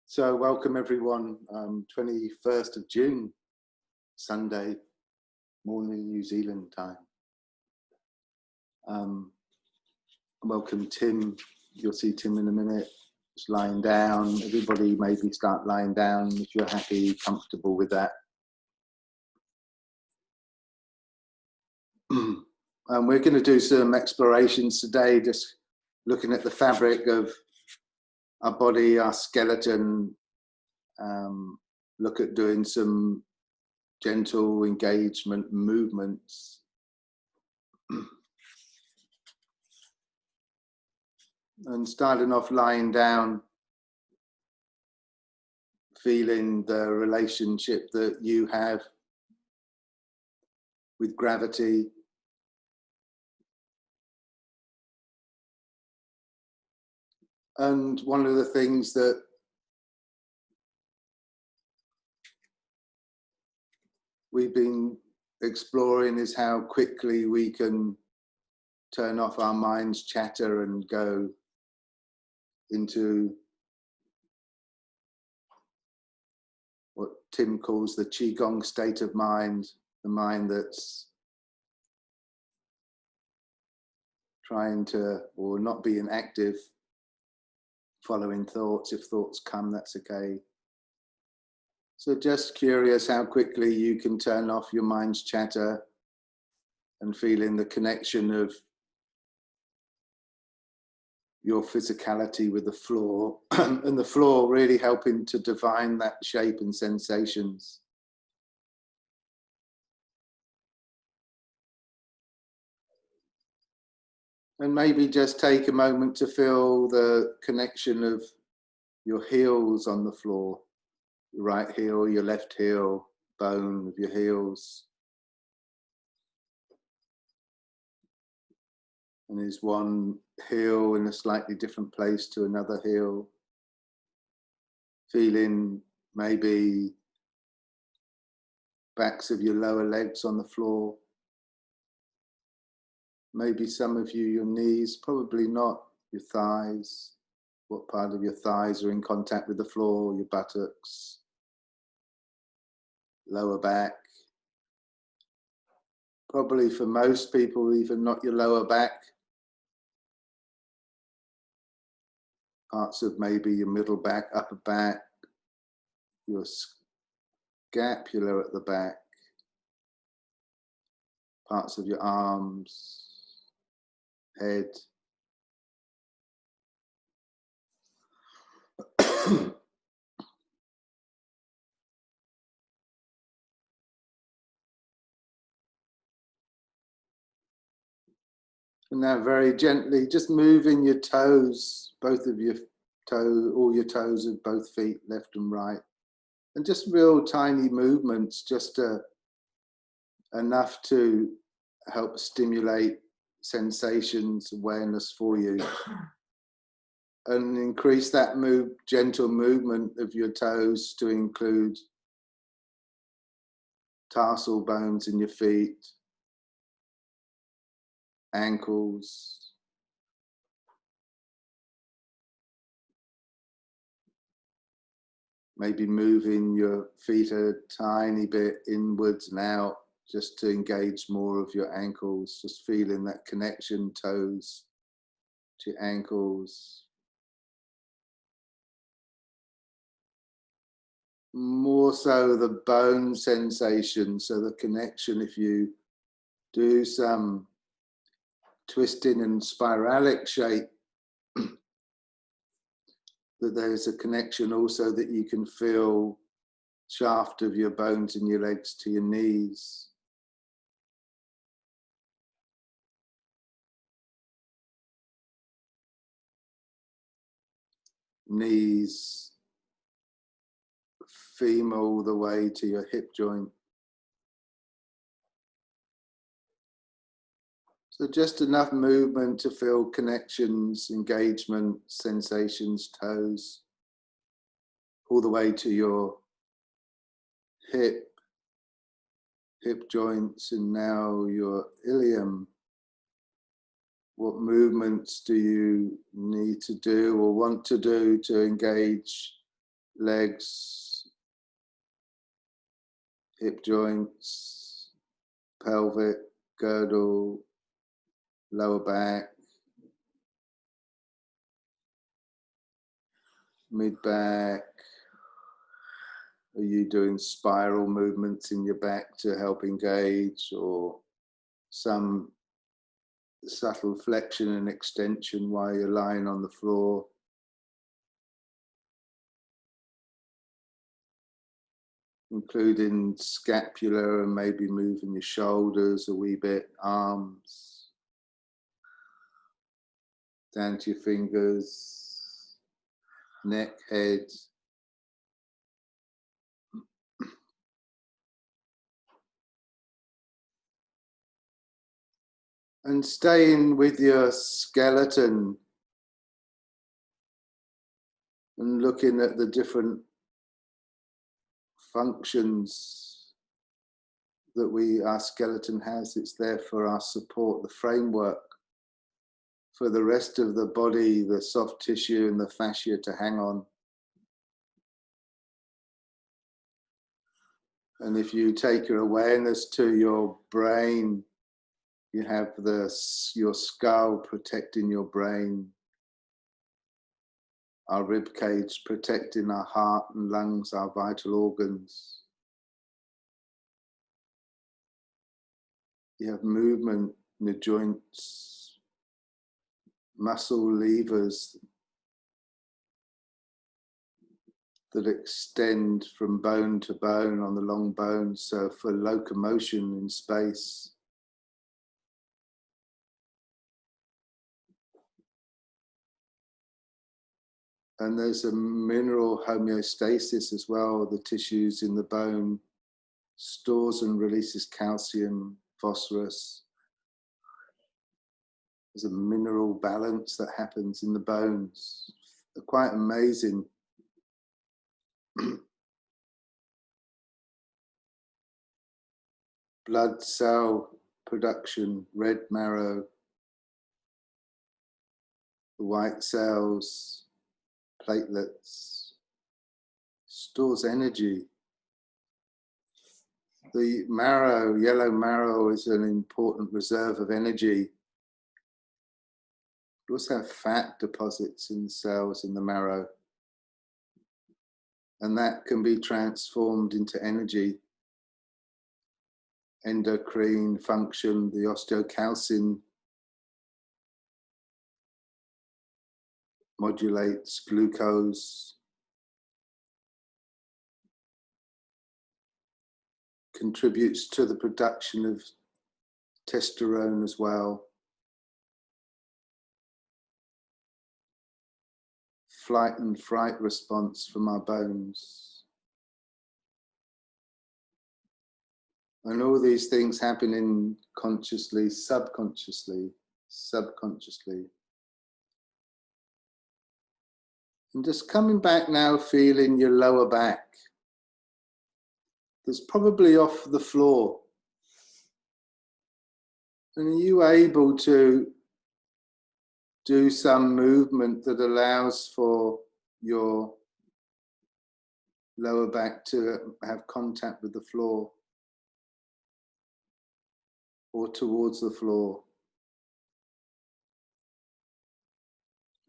So welcome everyone, 21st of June, Sunday morning, New Zealand time. Welcome Tim, you'll see Tim in a minute, just lying down. Everybody maybe start lying down if you're happy, comfortable with that. We're going to do some explorations today, just looking at the fabric of our body, our skeleton, look at doing some gentle engagement movements. And starting off lying down, feeling the relationship that you have with gravity. And one of the things that we've been exploring is how quickly we can turn off our mind's chatter and go into what Tim calls the Qi Gong state of mind, the mind that's trying to, or not being active, following thoughts. If thoughts come, that's okay. So just curious how quickly you can turn off your mind's chatter and feeling the connection of your physicality with the floor, and the floor really helping to define that shape and sensations. And maybe just take a moment to feel the connection of your heels on the floor, your right heel, your left heel, bone of your heels. And is one heel in a slightly different place to another heel? Feeling maybe backs of your lower legs on the floor. Maybe some of you, your knees, probably not, your thighs. What part of your thighs are in contact with the floor? Your buttocks, lower back. Probably for most people, even not your lower back. Parts of maybe your middle back, upper back, your scapula at the back, parts of your arms, head. And now very gently, just moving your toes, both of your toes, all your toes of both feet, left and right. And just real tiny movements, just enough to help stimulate sensations, awareness for you. And increase that gentle movement of your toes to include tarsal bones in your feet, ankles, maybe moving your feet a tiny bit inwards and out just to engage more of your ankles, just feeling that connection, toes to ankles. More so the bone sensation, so the connection, if you do some twisting and spiralic shape, that there's a connection also that you can feel shaft of your bones in your legs to your knees. Knees, femur all the way to your hip joint. So just enough movement to feel connections, engagement, sensations, toes, all the way to your hip joints, and now your ilium. What movements do you need to do or want to do to engage legs, hip joints, pelvic, girdle, lower back, mid-back. Are you doing spiral movements in your back to help engage, or some subtle flexion and extension while you're lying on the floor? Including scapula and maybe moving your shoulders a wee bit, arms, down to your fingers, neck, head. And staying with your skeleton and looking at the different functions that our skeleton has. It's there for our support, the framework for the rest of the body, the soft tissue and the fascia to hang on. And if you take your awareness to your brain, you have your skull protecting your brain, our rib cage protecting our heart and lungs, our vital organs. You have movement in the joints, muscle levers that extend from bone to bone on the long bones, so for locomotion in space. And there's a mineral homeostasis as well. The tissues in the bone stores and releases calcium, phosphorus. There's a mineral balance that happens in the bones. They're quite amazing. Blood cell production, red marrow, the white cells, platelets, stores energy. The marrow, yellow marrow, is an important reserve of energy. We also have fat deposits in cells in the marrow, and that can be transformed into energy. Endocrine function, the osteocalcin modulates glucose, contributes to the production of testosterone as well. Flight and fright response from our bones. And all these things happening consciously, subconsciously. And just coming back now, feeling your lower back. That's probably off the floor. And are you able to do some movement that allows for your lower back to have contact with the floor or towards the floor?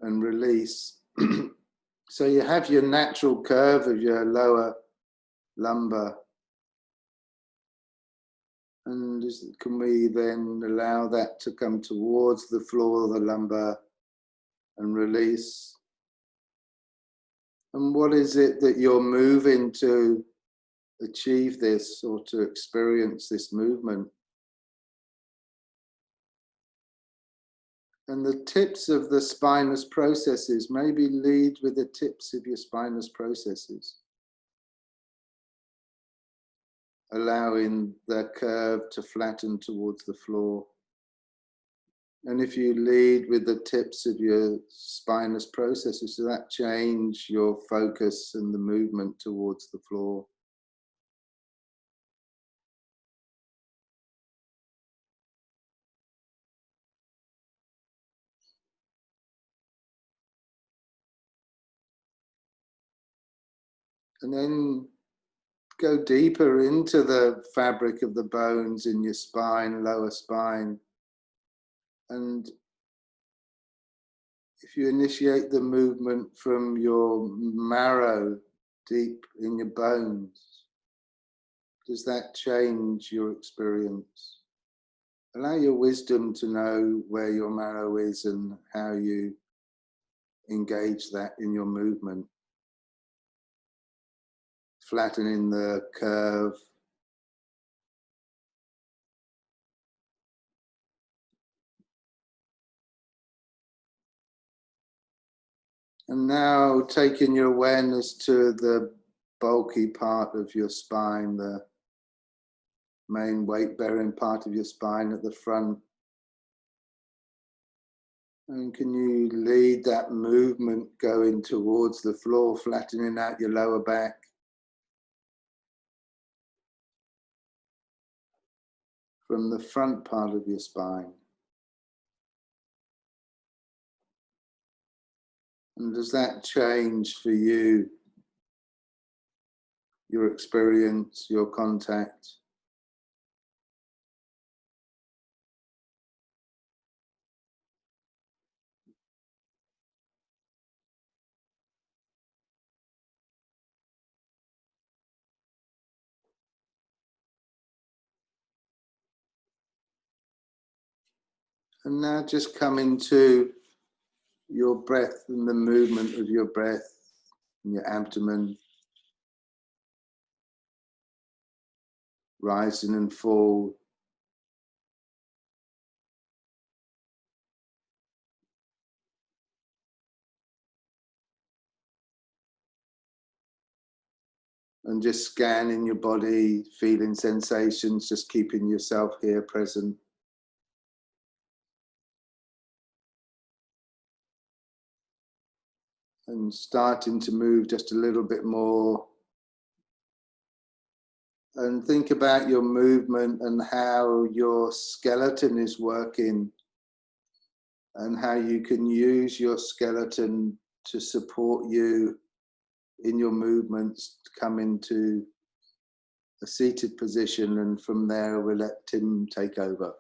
And release. So you have your natural curve of your lower lumbar. And can we then allow that to come towards the floor of the lumbar and release? And what is it that you're moving to achieve this or to experience this movement? And the tips of the spinous processes, maybe lead with the tips of your spinous processes, allowing the curve to flatten towards the floor. And if you lead with the tips of your spinous processes, does that change your focus and the movement towards the floor? And then go deeper into the fabric of the bones in your spine, lower spine. And if you initiate the movement from your marrow deep in your bones, does that change your experience? Allow your wisdom to know where your marrow is and how you engage that in your movement. Flattening the curve. And now taking your awareness to the bulky part of your spine, the main weight-bearing part of your spine at the front. And can you lead that movement going towards the floor, flattening out your lower back? From the front part of your spine. And does that change for you, your experience, your contact? And now just come into your breath and the movement of your breath in your abdomen, rising and fall. And just scanning your body, feeling sensations, just keeping yourself here present. And starting to move just a little bit more. And think about your movement and how your skeleton is working and how you can use your skeleton to support you in your movements to come into a seated position, and from there we'll let Tim take over.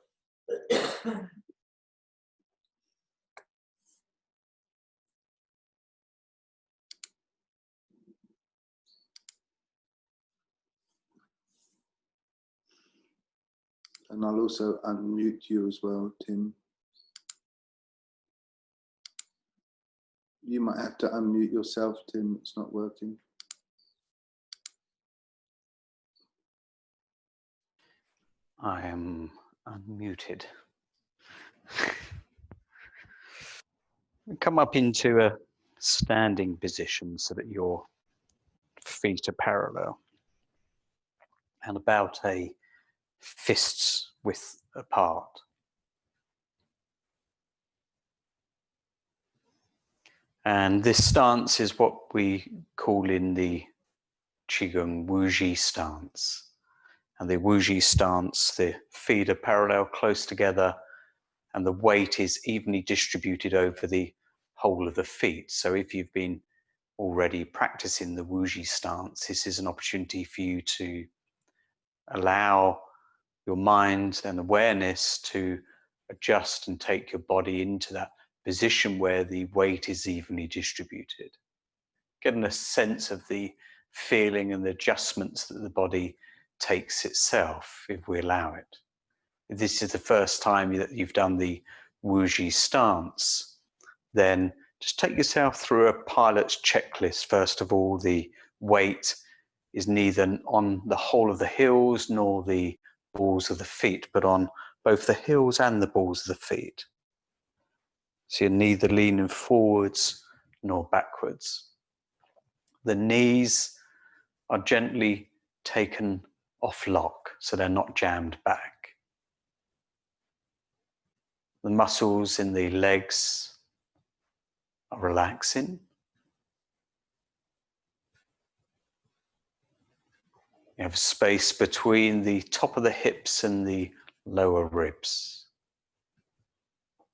And I'll also unmute you as well, Tim. You might have to unmute yourself, Tim. It's not working. I am unmuted. Come up into a standing position so that your feet are parallel and about a fist's width apart. And this stance is what we call in the Qi Gong Wuji stance. And the Wuji stance, the feet are parallel, close together, and the weight is evenly distributed over the whole of the feet. So if you've been already practicing the Wuji stance, this is an opportunity for you to allow your mind and awareness to adjust and take your body into that position where the weight is evenly distributed. Getting a sense of the feeling and the adjustments that the body takes itself if we allow it. If this is the first time that you've done the Wuji stance, then just take yourself through a pilot's checklist. First of all, the weight is neither on the whole of the heels nor the balls of the feet, but on both the heels and the balls of the feet. So you're neither leaning forwards nor backwards. The knees are gently taken off lock, so they're not jammed back. The muscles in the legs are relaxing. You have space between the top of the hips and the lower ribs.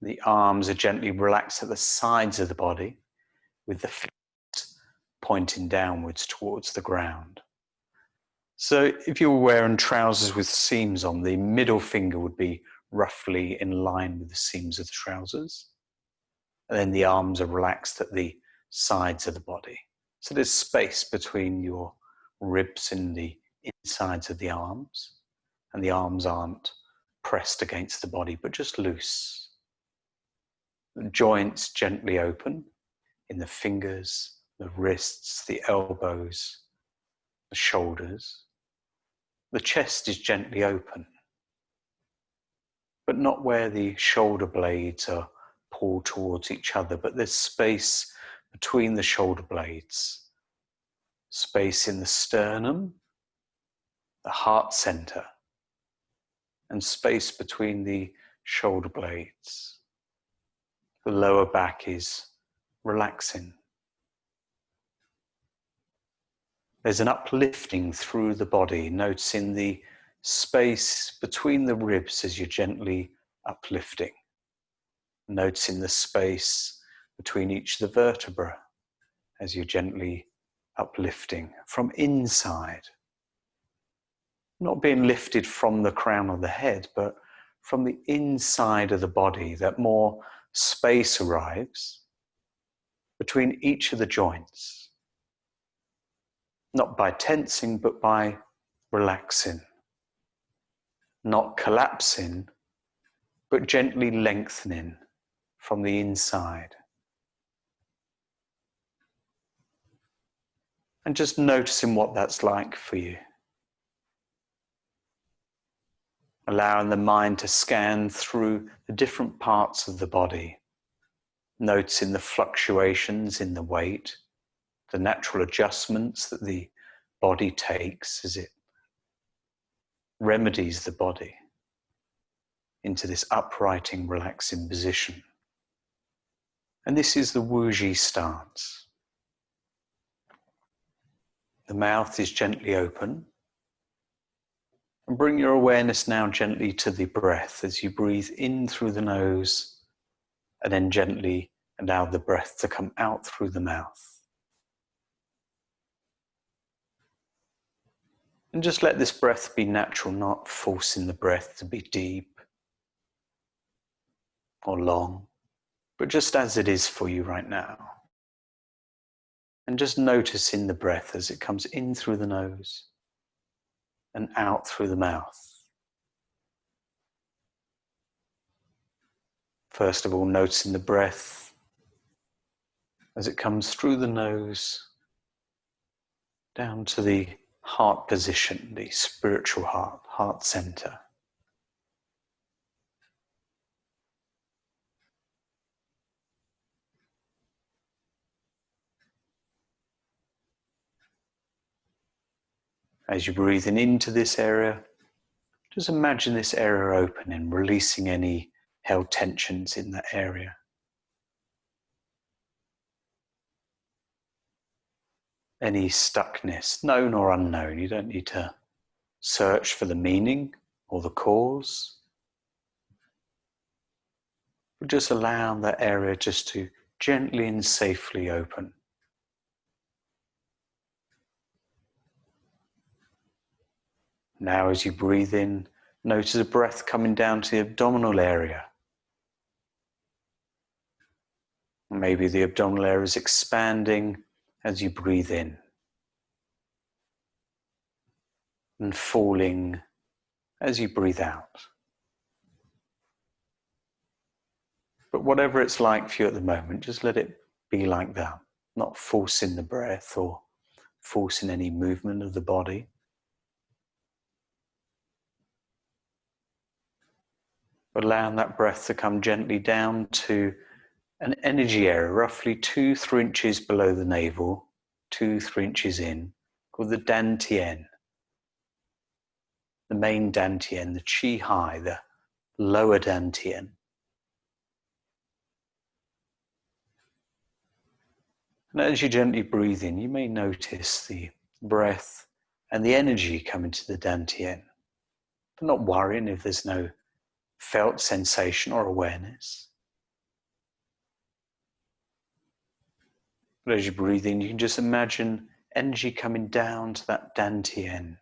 The arms are gently relaxed at the sides of the body, with the feet pointing downwards towards the ground. So if you were wearing trousers with seams on, the middle finger would be roughly in line with the seams of the trousers. And then the arms are relaxed at the sides of the body. So there's space between your ribs and the insides of the arms. And the arms aren't pressed against the body, but just loose. The joints gently open in the fingers, the wrists, the elbows, the shoulders. The chest is gently open, but not where the shoulder blades are pulled towards each other, but there's space between the shoulder blades, space in the sternum, the heart center, and space between the shoulder blades. The lower back is relaxing. There's an uplifting through the body, noticing the space between the ribs as you're gently uplifting. Noticing the space between each of the vertebrae as you're gently uplifting from inside. Not being lifted from the crown of the head, but from the inside of the body, that more space arrives between each of the joints. Not by tensing, but by relaxing. Not collapsing, but gently lengthening from the inside. And just noticing what that's like for you. Allowing the mind to scan through the different parts of the body. Noticing the fluctuations in the weight, the natural adjustments that the body takes as it remedies the body into this uprighting, relaxing position. And this is the Wuji stance. The mouth is gently open. And bring your awareness now gently to the breath as you breathe in through the nose and then gently allow the breath to come out through the mouth. And just let this breath be natural, not forcing the breath to be deep or long, but just as it is for you right now. And just noticing the breath as it comes in through the nose and out through the mouth. First of all, noticing the breath as it comes through the nose down to the heart position, the spiritual heart center. As you're breathing into this area, just imagine this area opening, releasing any held tensions in that area. Any stuckness, known or unknown. You don't need to search for the meaning or the cause. But just allow that area just to gently and safely open. Now as you breathe in, notice a breath coming down to the abdominal area. Maybe the abdominal area is expanding as you breathe in and falling as you breathe out. But whatever it's like for you at the moment, just let it be like that, not forcing the breath or forcing any movement of the body. But allowing that breath to come gently down to an energy area, roughly 2-3 inches below the navel, 2-3 inches in, called the Dantian. The main Dantian, the Qi High, the lower Dantian. And as you gently breathe in, you may notice the breath and the energy come into the Dantian. But not worrying if there's no felt sensation or awareness. But as you breathe in, you can just imagine energy coming down to that dantian.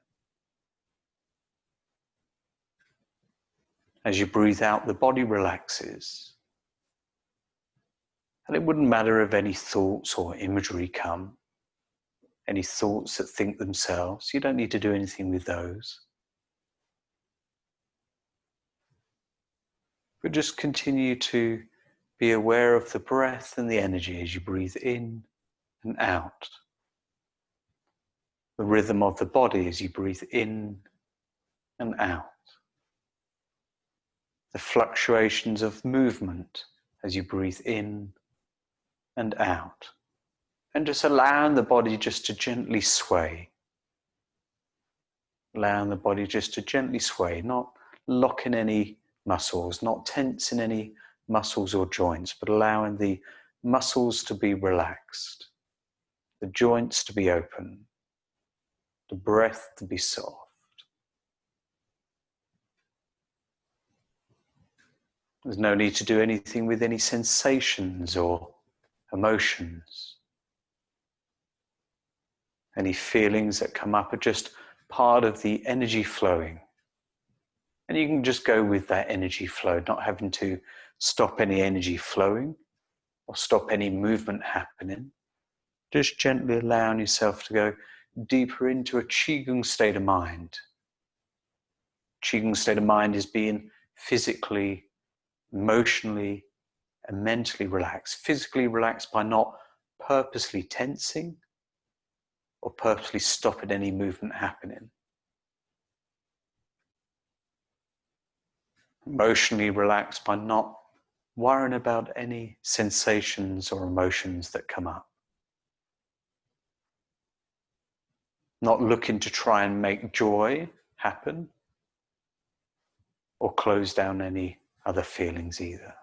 As you breathe out, the body relaxes. And it wouldn't matter if any thoughts or imagery come, any thoughts that think themselves. You don't need to do anything with those. But just continue to be aware of the breath and the energy as you breathe in and out. The rhythm of the body as you breathe in and out. The fluctuations of movement as you breathe in and out. And just allowing the body just to gently sway. Allowing the body just to gently sway, not locking any muscles, not tensing any muscles or joints, but allowing the muscles to be relaxed, the joints to be open, the breath to be soft. There's no need to do anything with any sensations or emotions. Any feelings that come up are just part of the energy flowing. And you can just go with that energy flow, not having to stop any energy flowing or stop any movement happening. Just gently allowing yourself to go deeper into a Qi Gong state of mind. Qi Gong state of mind is being physically, emotionally, and mentally relaxed. Physically relaxed by not purposely tensing or purposely stopping any movement happening. Emotionally relaxed by not worrying about any sensations or emotions that come up. Not looking to try and make joy happen or close down any other feelings either.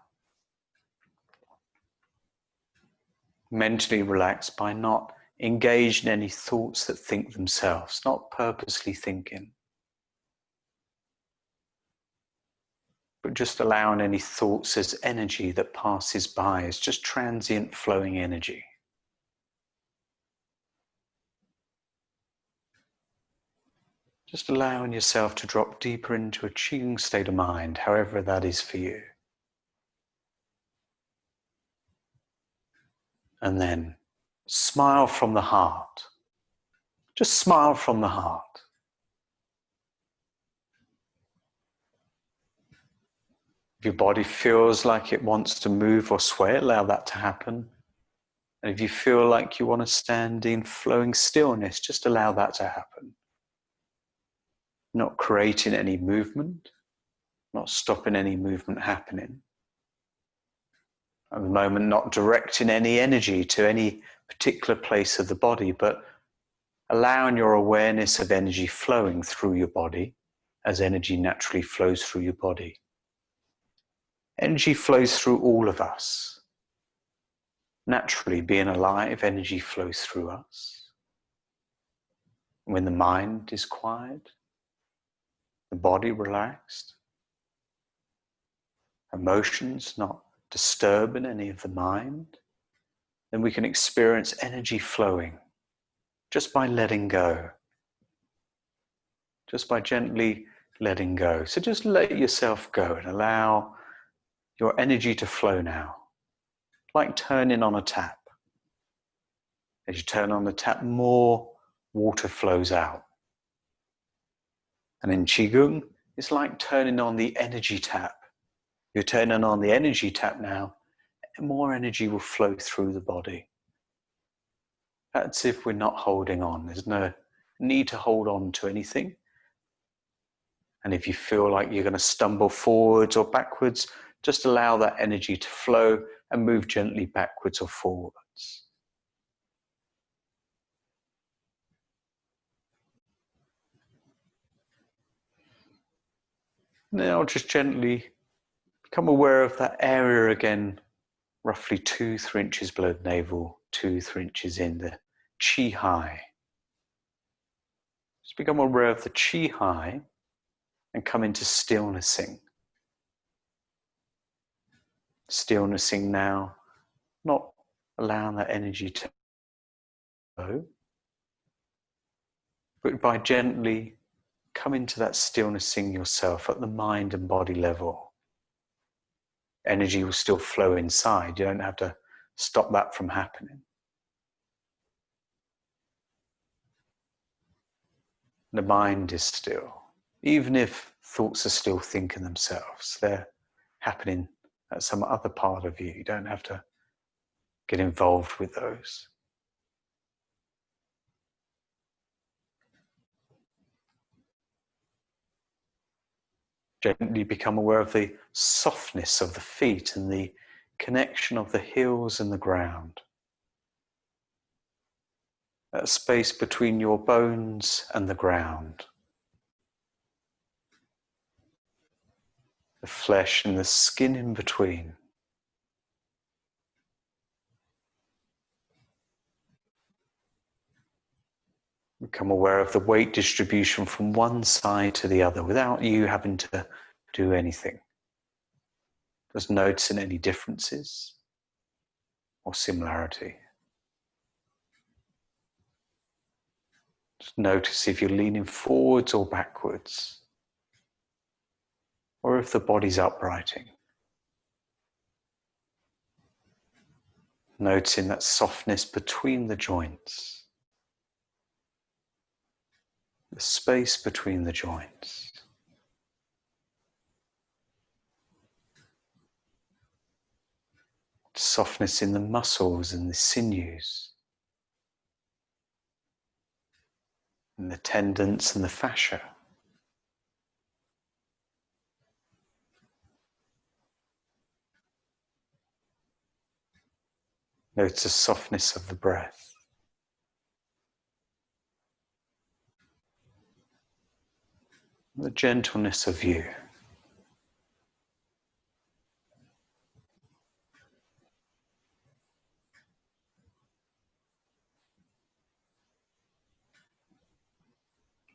Mentally relaxed by not engaged in any thoughts that think themselves, not purposely thinking, but just allowing any thoughts as energy that passes by, as just transient flowing energy. Just allowing yourself to drop deeper into a Qi Gong state of mind, however that is for you. And then smile from the heart. Just smile from the heart. If your body feels like it wants to move or sway, allow that to happen. And if you feel like you want to stand in flowing stillness, just allow that to happen. Not creating any movement, not stopping any movement happening. At the moment, not directing any energy to any particular place of the body, but allowing your awareness of energy flowing through your body as energy naturally flows through your body. Energy flows through all of us. Naturally, being alive, energy flows through us. When the mind is quiet, the body relaxed, emotions not disturbing any of the mind, then we can experience energy flowing just by letting go, just by gently letting go. So just let yourself go and allow your energy to flow now, like turning on a tap. As you turn on the tap, more water flows out. And in Qigong, it's like turning on the energy tap. You're turning on the energy tap now, and more energy will flow through the body. That's if we're not holding on. There's no need to hold on to anything. And if you feel like you're going to stumble forwards or backwards, just allow that energy to flow and move gently backwards or forwards. Now just gently become aware of that area again, roughly 2-3 inches below the navel, 2-3 inches in, the Qi high. Just become aware of the Qi high and come into stillnessing. Stillnessing now, not allowing that energy to but by gently coming to that stillness in yourself at the mind and body level, energy will still flow inside. You don't have to stop that from happening. The mind is still. Even if thoughts are still thinking themselves, they're happening at some other part of you. You don't have to get involved with those. Gently become aware of the softness of the feet and the connection of the heels and the ground. That space between your bones and the ground. The flesh and the skin in between. Become aware of the weight distribution from one side to the other without you having to do anything. Just noticing any differences or similarity. Just notice if you're leaning forwards or backwards, or if the body's uprighting. Noticing that softness between the joints, the space between the joints. Softness in the muscles and the sinews, and the tendons and the fascia. Notice the softness of the breath. The gentleness of you.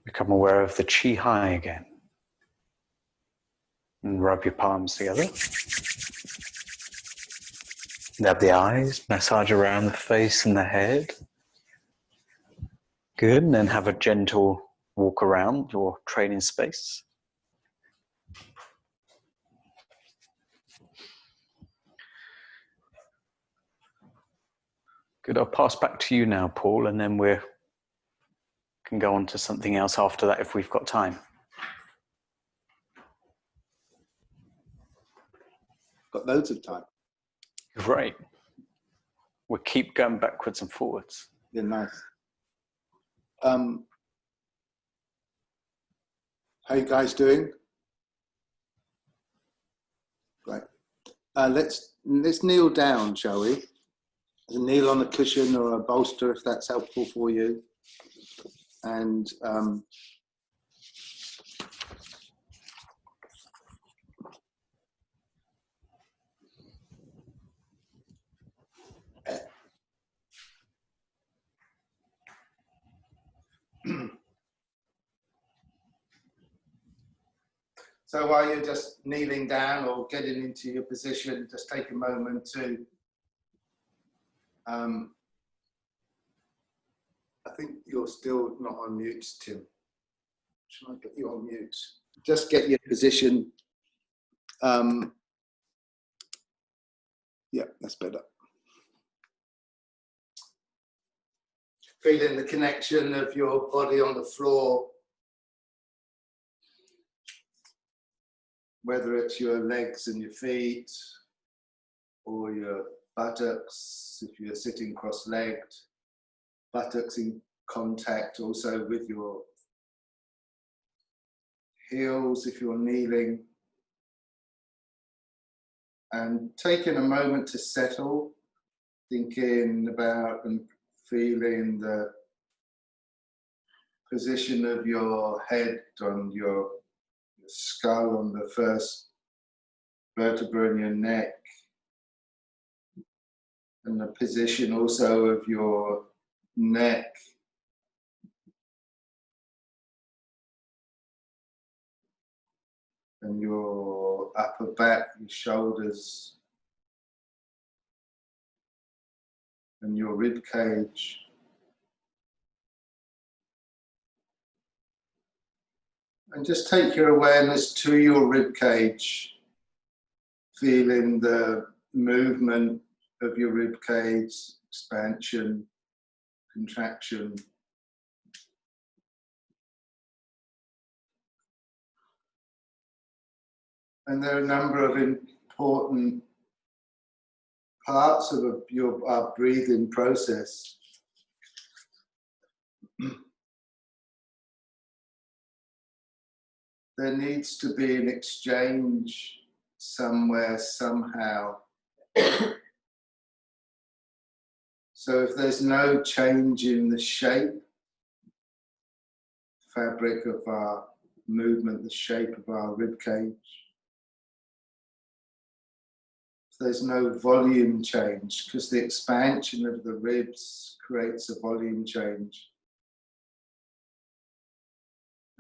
Become aware of the Qi high again. And rub your palms together. Nab the eyes, massage around the face and the head. Good, and then have a gentle walk around your training space. Good, I'll pass back to you now, Paul, and then we can go on to something else after that if we've got time. Got loads of time. Great. We'll keep going backwards and forwards. Yeah, nice. How you guys doing? Great. Let's kneel down, shall we? Kneel on a cushion or a bolster if that's helpful for you. And so while you're just kneeling down or getting into your position, just take a moment to I think you're still not on mute, Tim. Shall I get you on mute? Just get your position. Yeah, that's better. Feeling the connection of your body on the floor, whether it's your legs and your feet or your buttocks, if you're sitting cross-legged, buttocks in contact also with your heels if you're kneeling, and taking a moment to settle, thinking about and feeling the position of your head on your skull on the first vertebra in your neck, and the position also of your neck and your upper back, your shoulders and your rib cage. And just take your awareness to your rib cage, feeling the movement of your rib cage, expansion, contraction. And there are a number of important parts of our breathing process. There needs to be an exchange somewhere, somehow. So if there's no change in the shape, fabric of our movement, the shape of our rib cage, if there's no volume change, because the expansion of the ribs creates a volume change.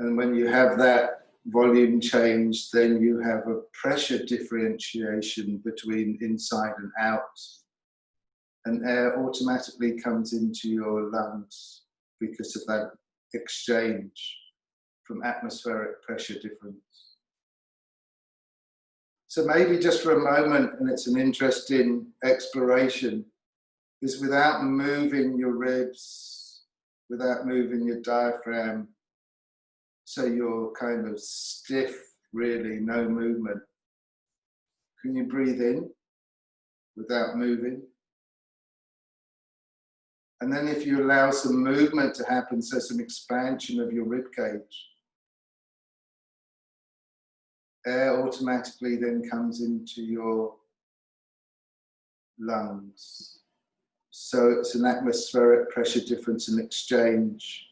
And when you have that volume change, then you have a pressure differentiation between inside and out. And air automatically comes into your lungs because of that exchange from atmospheric pressure difference. So maybe just for a moment, and it's an interesting exploration, is without moving your ribs, without moving your diaphragm, so you're kind of stiff, really, no movement. Can you breathe in without moving? And then if you allow some movement to happen, so some expansion of your rib cage, air automatically then comes into your lungs. So it's an atmospheric pressure difference and exchange.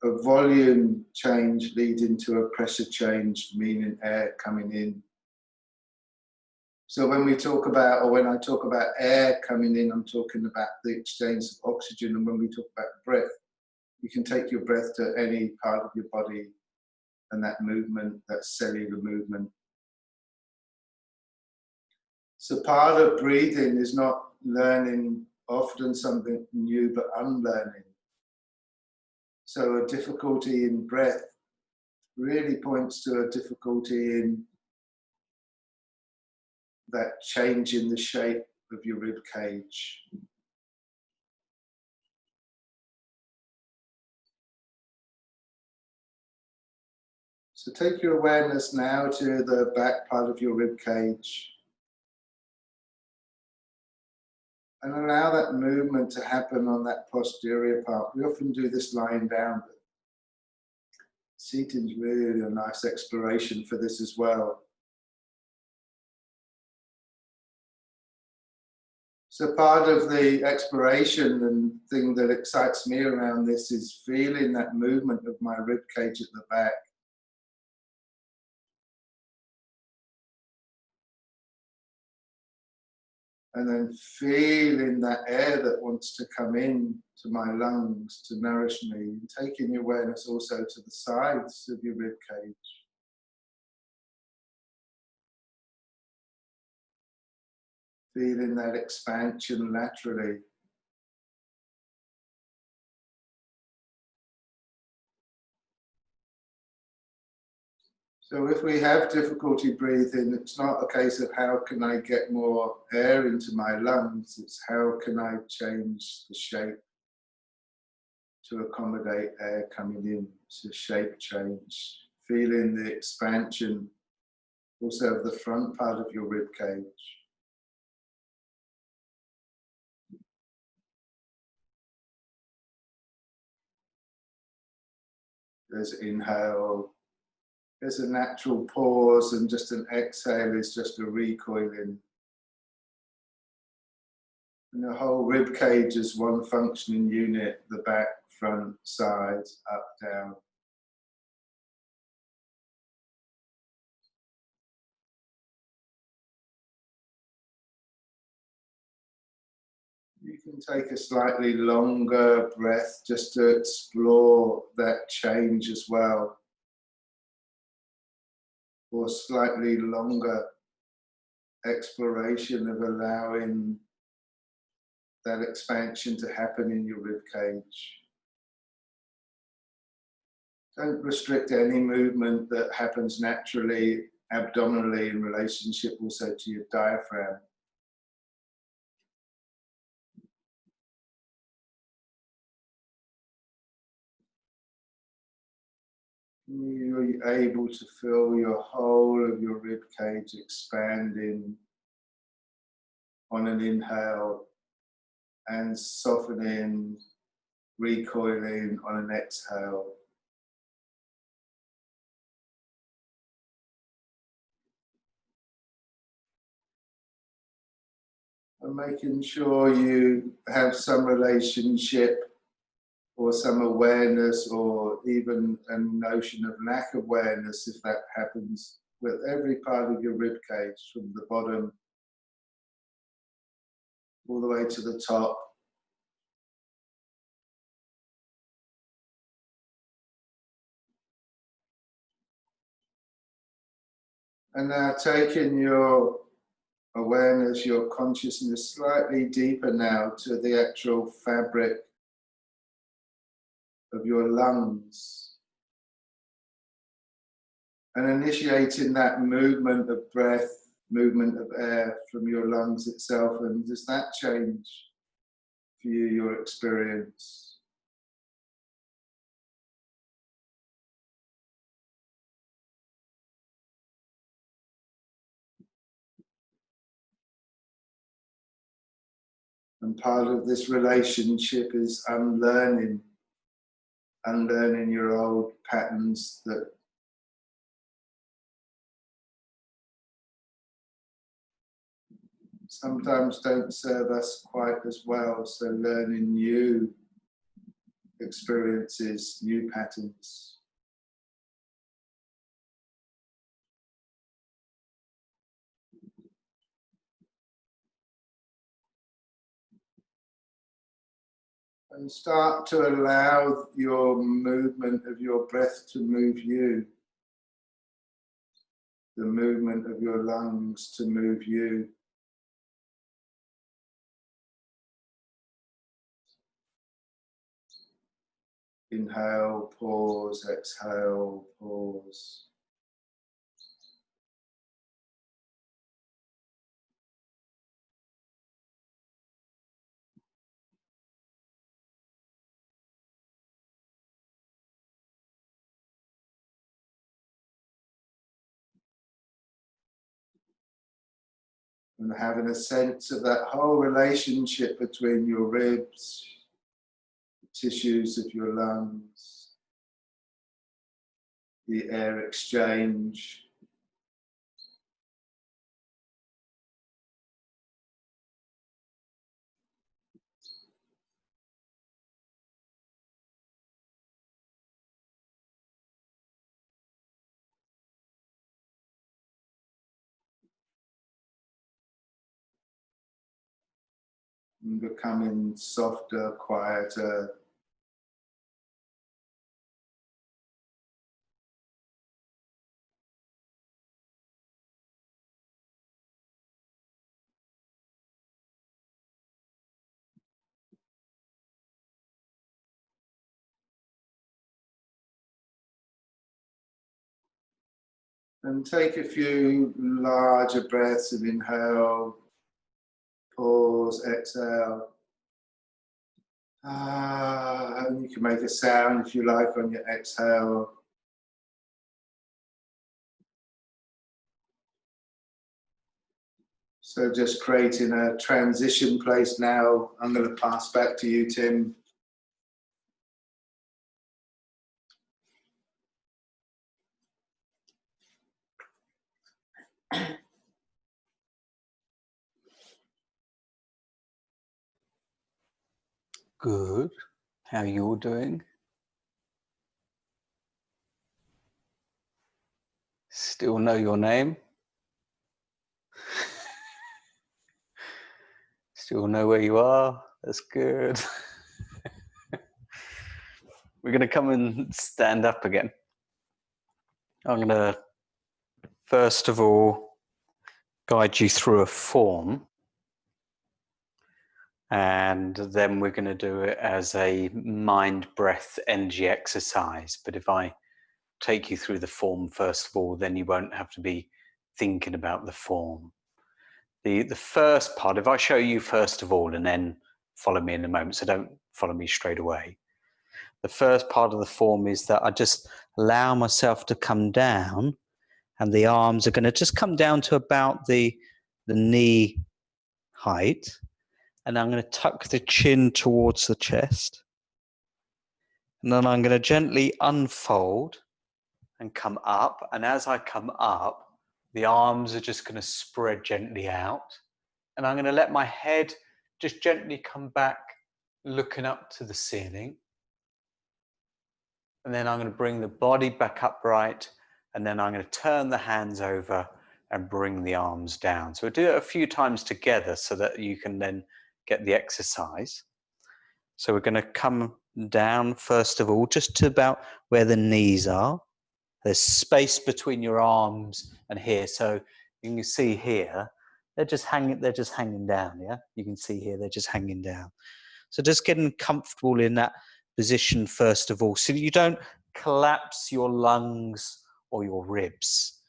A volume change leading to a pressure change, meaning air coming in. So when we talk about, or when I talk about air coming in, I'm talking about the exchange of oxygen. And when we talk about breath, you can take your breath to any part of your body and that movement, that cellular movement. So part of breathing is not learning often something new, but unlearning. So a difficulty in breath really points to a difficulty in that change in the shape of your rib cage. So take your awareness now to the back part of your rib cage and allow that movement to happen on that posterior part. We often do this lying down, but seating is really a nice exploration for this as well. So part of the exploration and thing that excites me around this is feeling that movement of my rib cage at the back. And then feeling that air that wants to come in to my lungs to nourish me, and taking your awareness also to the sides of your rib cage. Feeling that expansion laterally. So if we have difficulty breathing, it's not a case of how can I get more air into my lungs, it's how can I change the shape to accommodate air coming in, so shape change. Feeling the expansion also of the front part of your rib cage. There's inhale. There's a natural pause, and just an exhale is just a recoiling. And the whole rib cage is one functioning unit, the back, front, sides, up, down. You can take a slightly longer breath just to explore that change as well. Or slightly longer exploration of allowing that expansion to happen in your rib cage. Don't restrict any movement that happens naturally, abdominally, in relationship also to your diaphragm. You're able to feel your whole of your rib cage expanding on an inhale and softening, recoiling on an exhale. And making sure you have some relationship or some awareness, or even a notion of lack of awareness, if that happens, with every part of your rib cage, from the bottom all the way to the top. And now taking your awareness, your consciousness slightly deeper now to the actual fabric of your lungs, and initiating that movement of breath, movement of air from your lungs itself. And does that change for you, your experience? And part of this relationship is unlearning your old patterns that sometimes don't serve us quite as well. So learning new experiences, new patterns. And start to allow your movement of your breath to move you. The movement of your lungs to move you. Inhale, pause, exhale, pause. And having a sense of that whole relationship between your ribs, the tissues of your lungs, the air exchange. And becoming softer, quieter. And take a few larger breaths of inhale, pause, exhale. And you can make a sound if you like on your exhale. So just creating a transition place now. I'm going to pass back to you, Tim. Good. How are you all doing? Still know your name? Still know where you are? That's good. We're going to come and stand up again. I'm going to, first of all, guide you through a form. And then we're going to do it as a mind breath energy exercise. But if I take you through the form first of all, then you won't have to be thinking about the form. The first part, if I show you first of all and then follow me in a moment, so don't follow me straight away. The first part of the form is that I just allow myself to come down, and the arms are going to just come down to about the knee height, and I'm going to tuck the chin towards the chest, and then I'm going to gently unfold and come up, and as I come up, the arms are just going to spread gently out, and I'm going to let my head just gently come back, looking up to the ceiling, and then I'm going to bring the body back upright, and then I'm going to turn the hands over and bring the arms down. So we'll do it a few times together so that you can then get the exercise. So we're going to come down first of all, just to about where the knees are. There's space between your arms and here, so you can see here they're just hanging down. Yeah, you can see here they're just hanging down. So just getting comfortable in that position first of all, so you don't collapse your lungs or your ribs,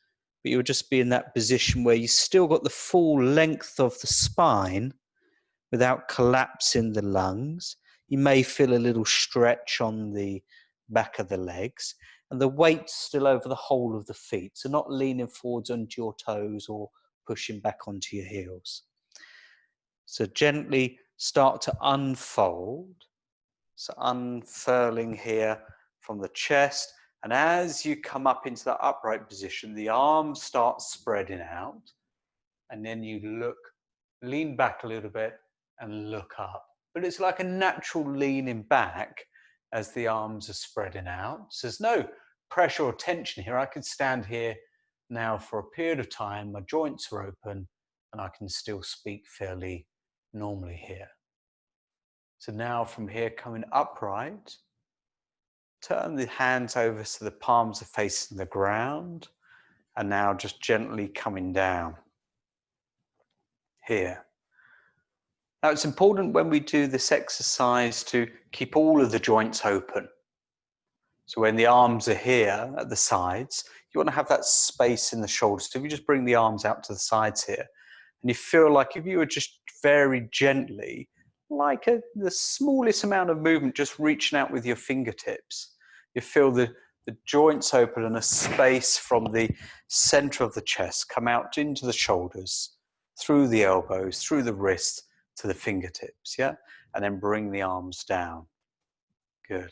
but you'll just be in that position where you still got the full length of the spine without collapsing the lungs. You may feel a little stretch on the back of the legs, and the weight's still over the whole of the feet, so not leaning forwards onto your toes or pushing back onto your heels. So gently start to unfold. So unfurling here from the chest, and as you come up into that upright position, the arms start spreading out, and then you lean back a little bit and look up. But it's like a natural leaning back as the arms are spreading out. So there's no pressure or tension here. I could stand here now for a period of time, my joints are open, and I can still speak fairly normally here. So now from here, coming upright, turn the hands over so the palms are facing the ground, and now just gently coming down here. Now it's important when we do this exercise to keep all of the joints open. So when the arms are here at the sides, you want to have that space in the shoulders. So if you just bring the arms out to the sides here, and you feel like if you were just very gently, like the smallest amount of movement, just reaching out with your fingertips, you feel the joints open and a space from the center of the chest come out into the shoulders, through the elbows, through the wrists to the fingertips, yeah? And then bring the arms down. Good.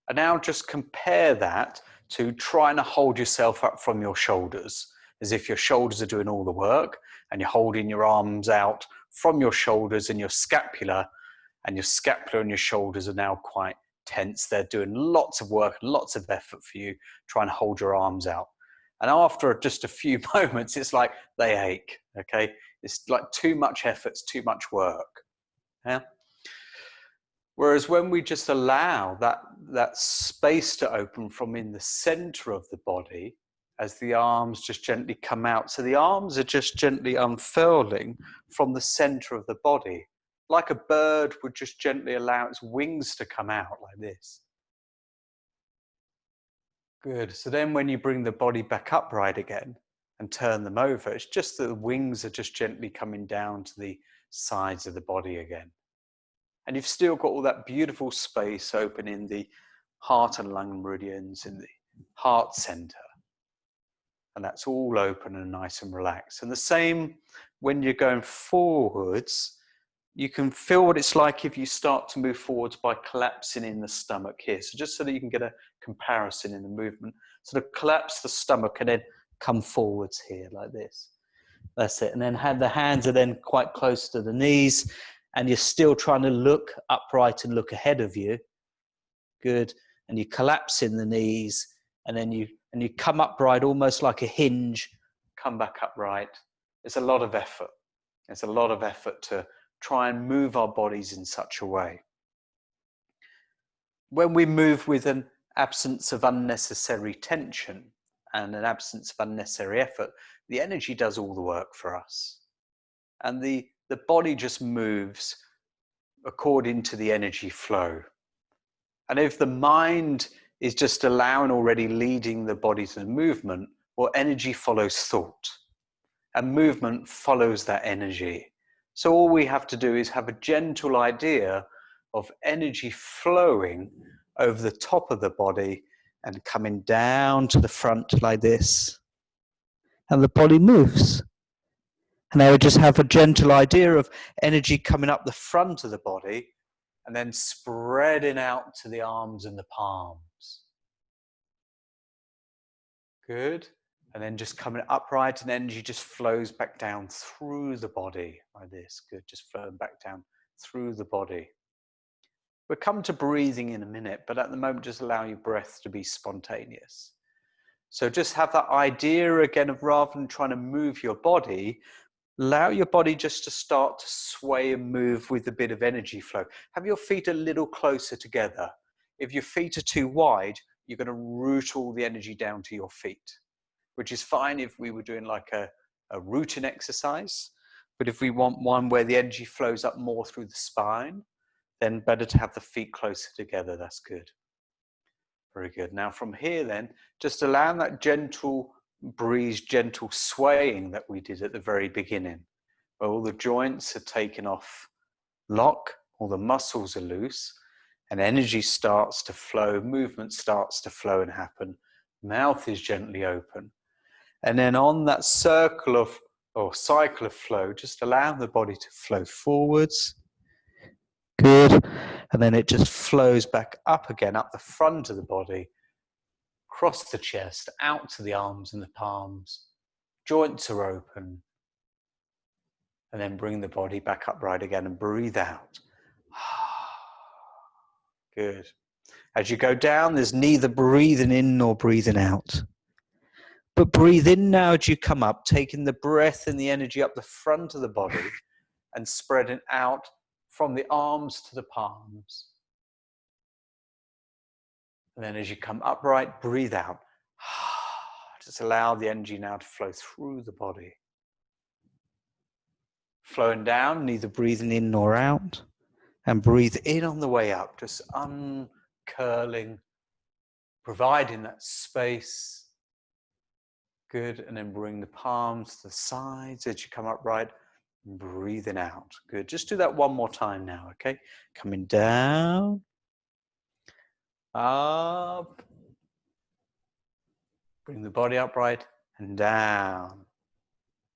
And now just compare that to trying to hold yourself up from your shoulders, as if your shoulders are doing all the work, and you're holding your arms out from your shoulders and your scapula and your shoulders are now quite tense. They're doing lots of work and lots of effort for you, trying to hold your arms out. And after just a few moments, it's like they ache, okay? It's like too much effort, it's too much work, yeah? Whereas when we just allow that space to open from in the center of the body, as the arms just gently come out. So the arms are just gently unfurling from the center of the body, like a bird would just gently allow its wings to come out like this. Good. So then when you bring the body back upright again and turn them over, it's just that the wings are just gently coming down to the sides of the body again. And you've still got all that beautiful space open in the heart and lung meridians, in the heart center. And that's all open and nice and relaxed. And the same when you're going forwards, you can feel what it's like if you start to move forwards by collapsing in the stomach here. So just so that you can get a comparison in the movement. Sort of collapse the stomach and then come forwards here like this. That's it. And then the hands are then quite close to the knees, and you're still trying to look upright and look ahead of you. Good. And you collapse in the knees, and then you come upright almost like a hinge, come back upright. It's a lot of effort. It's a lot of effort to try and move our bodies in such a way. When we move with an absence of unnecessary tension and an absence of unnecessary effort, the energy does all the work for us. And the body just moves according to the energy flow. And if the mind is just allowing, already leading the body to the movement. Well, energy follows thought, and movement follows that energy. So all we have to do is have a gentle idea of energy flowing over the top of the body and coming down to the front like this. And the body moves. And I would just have a gentle idea of energy coming up the front of the body and then spreading out to the arms and the palms. Good. And then just coming upright, and energy just flows back down through the body like this. Good. Just flowing back down through the body. We'll come to breathing in a minute, but at the moment, just allow your breath to be spontaneous. So just have that idea again of, rather than trying to move your body, allow your body just to start to sway and move with a bit of energy flow. Have your feet a little closer together. If your feet are too wide, you're going to root all the energy down to your feet, which is fine if we were doing like a rooting exercise. But if we want one where the energy flows up more through the spine, then better to have the feet closer together. That's good. Very good. Now from here then, just allow that gentle breeze, gentle swaying that we did at the very beginning, where all the joints are taken off lock, all the muscles are loose, and energy starts to flow, movement starts to flow and happen. Mouth is gently open. And then on that circle of, or cycle of flow, just allow the body to flow forwards. Good. And then it just flows back up again, up the front of the body, across the chest, out to the arms and the palms. Joints are open. And then bring the body back upright again and breathe out. Good. As you go down, there's neither breathing in nor breathing out. But breathe in now as you come up, taking the breath and the energy up the front of the body and spreading out from the arms to the palms. And then as you come upright, breathe out. Just allow the energy now to flow through the body. Flowing down, neither breathing in nor out. And breathe in on the way up, just uncurling, providing that space. Good. And then bring the palms to the sides as you come upright. Breathing out. Good. Just do that one more time now, okay? Coming down, up, bring the body upright, and down.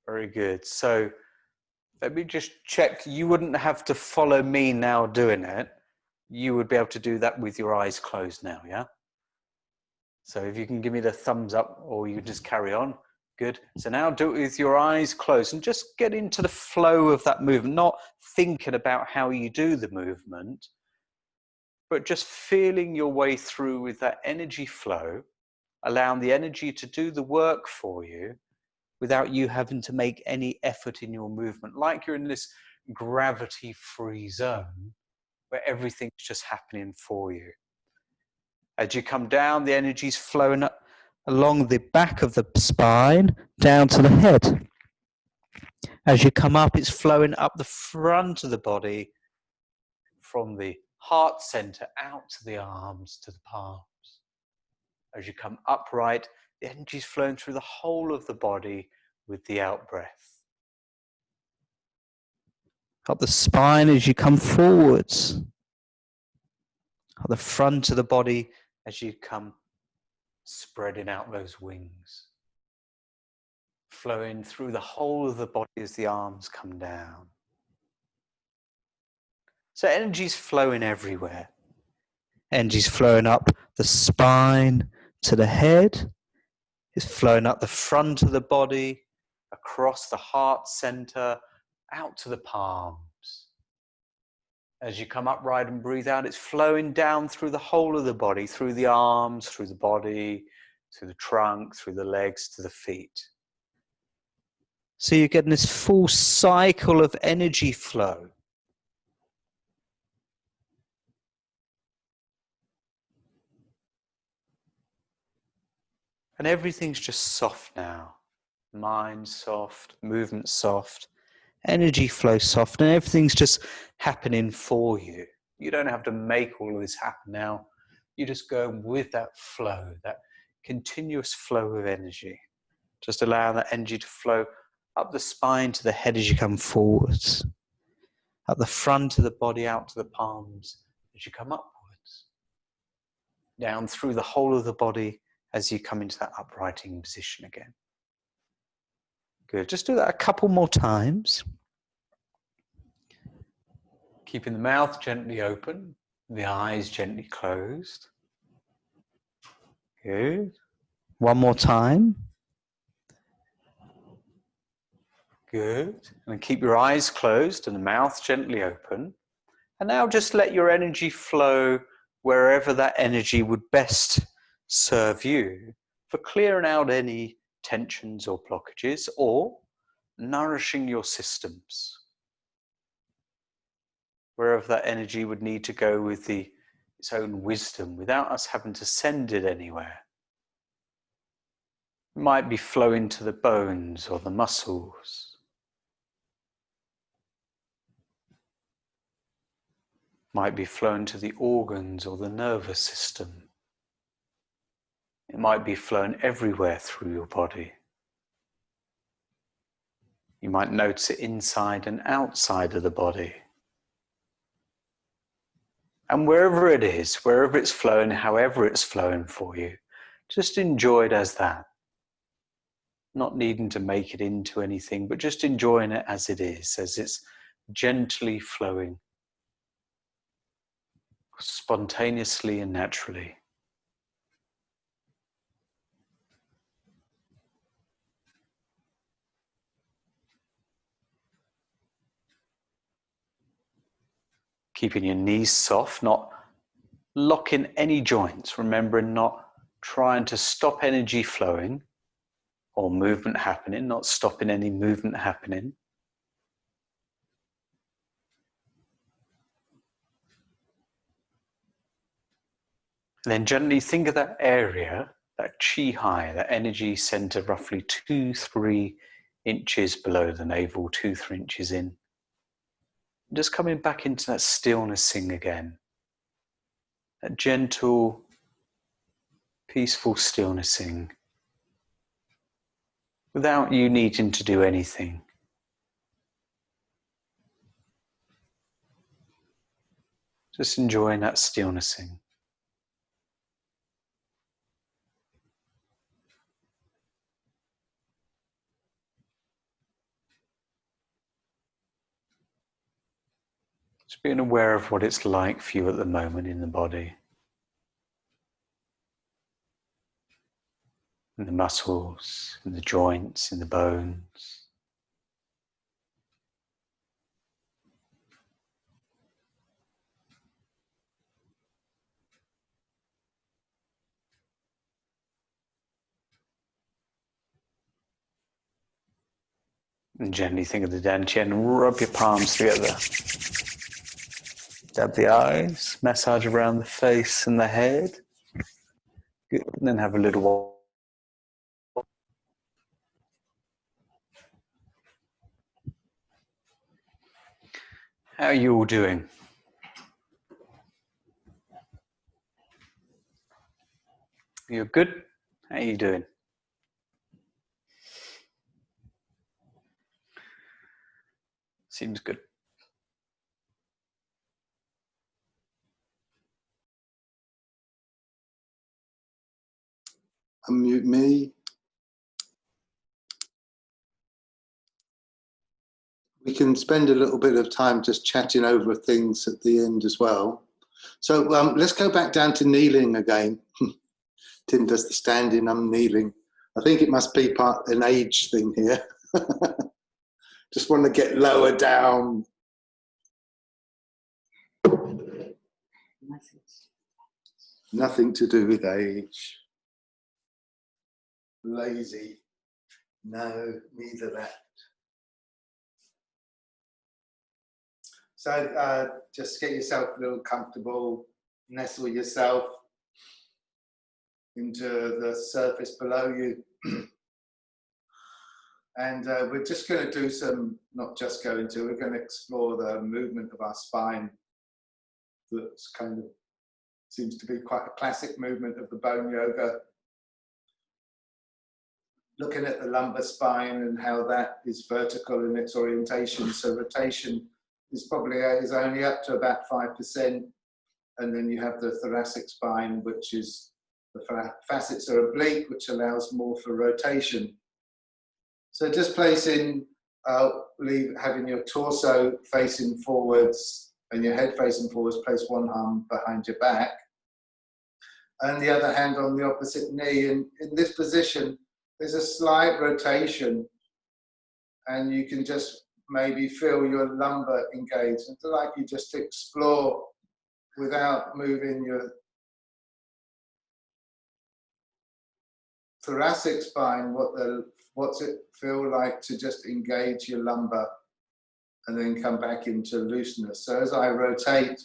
Very good. So let me just check. You wouldn't have to follow me now doing it. You would be able to do that with your eyes closed now, yeah? So if you can give me the thumbs up, or you can just carry on. Good. So now do it with your eyes closed and just get into the flow of that movement, not thinking about how you do the movement, but just feeling your way through with that energy flow, allowing the energy to do the work for you without you having to make any effort in your movement, like you're in this gravity-free zone where everything's just happening for you. As you come down, the energy's flowing up along the back of the spine, down to the head. As you come up, it's flowing up the front of the body, from the heart center out to the arms, to the palms. As you come upright, the energy's flowing through the whole of the body with the out breath. Up the spine as you come forwards. Up the front of the body as you come spreading out those wings, flowing through the whole of the body as the arms come down. So energy's flowing everywhere. Energy's flowing up the spine to the head. It's flowing up the front of the body, across the heart center, out to the palms. As you come upright and breathe out, it's flowing down through the whole of the body, through the arms, through the body, through the trunk, through the legs, to the feet. So you're getting this full cycle of energy flow. And everything's just soft now. Mind soft, movement soft, energy flow soft, and everything's just happening for you. You don't have to make all of this happen now. You just go with that flow, that continuous flow of energy. Just allow that energy to flow up the spine to the head as you come forwards, up the front of the body out to the palms as you come upwards, down through the whole of the body as you come into that uprighting position again. Good. Just do that a couple more times. Keeping the mouth gently open, the eyes gently closed. Good. One more time. Good. And keep your eyes closed and the mouth gently open. And now just let your energy flow wherever that energy would best serve you for clearing out any tensions or blockages or nourishing your systems. Wherever that energy would need to go with its own wisdom without us having to send it anywhere. It might be flowing to the bones or the muscles. Might be flowing to the organs or the nervous system. It might be flowing everywhere through your body. You might notice it inside and outside of the body. And wherever it is, wherever it's flowing, however it's flowing for you, just enjoy it as that. Not needing to make it into anything, but just enjoying it as it is, as it's gently flowing, spontaneously and naturally. Keeping your knees soft, not locking any joints, remembering not trying to stop energy flowing or movement happening, not stopping any movement happening. And then gently think of that area, that Qi high, that energy center roughly 2-3 inches below the navel, 2-3 inches in. Just coming back into that stillnessing again. That gentle, peaceful stillnessing. Without you needing to do anything. Just enjoying that stillnessing. Just being aware of what it's like for you at the moment in the body. In the muscles, in the joints, in the bones. And gently think of the dantian and rub your palms together. Dab the eyes, massage around the face and the head. Good. And then have a little walk. How are you all doing? You're good? How are you doing? Seems good. Unmute me. We can spend a little bit of time just chatting over things at the end as well. So let's go back down to kneeling again. Tim does the standing, I'm kneeling. I think it must be an age thing here. Just want to get lower down. Nothing to do with age. Lazy. No, neither that. So just get yourself a little comfortable, nestle yourself into the surface below you. And we're just going to do some, not just go into, we're going to explore the movement of our spine that's kind of seems to be quite a classic movement of the bone yoga. Looking at the lumbar spine and how that is vertical in its orientation. So rotation is only up to about 5%. And then you have the thoracic spine, which is the facets are oblique, which allows more for rotation. So just placing, having your torso facing forwards and your head facing forwards, place one arm behind your back and the other hand on the opposite knee. And in this position, there's a slight rotation and you can just maybe feel your lumbar engaged. It's like you just explore without moving your thoracic spine, what's it feel like to just engage your lumbar and then come back into looseness. So as I rotate,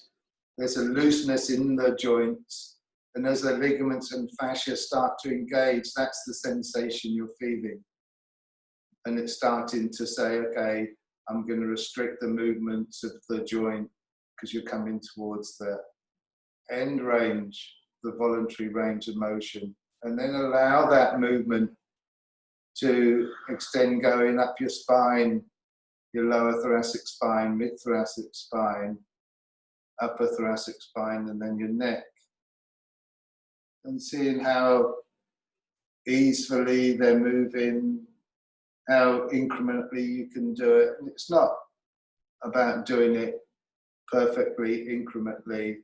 there's a looseness in the joints, and as the ligaments and fascia start to engage, that's the sensation you're feeling. And it's starting to say, okay, I'm going to restrict the movements of the joint because you're coming towards the end range, the voluntary range of motion. And then allow that movement to extend going up your spine, your lower thoracic spine, mid-thoracic spine, upper thoracic spine, and then your neck. And seeing how easily they're moving, how incrementally you can do it. And it's not about doing it perfectly, incrementally,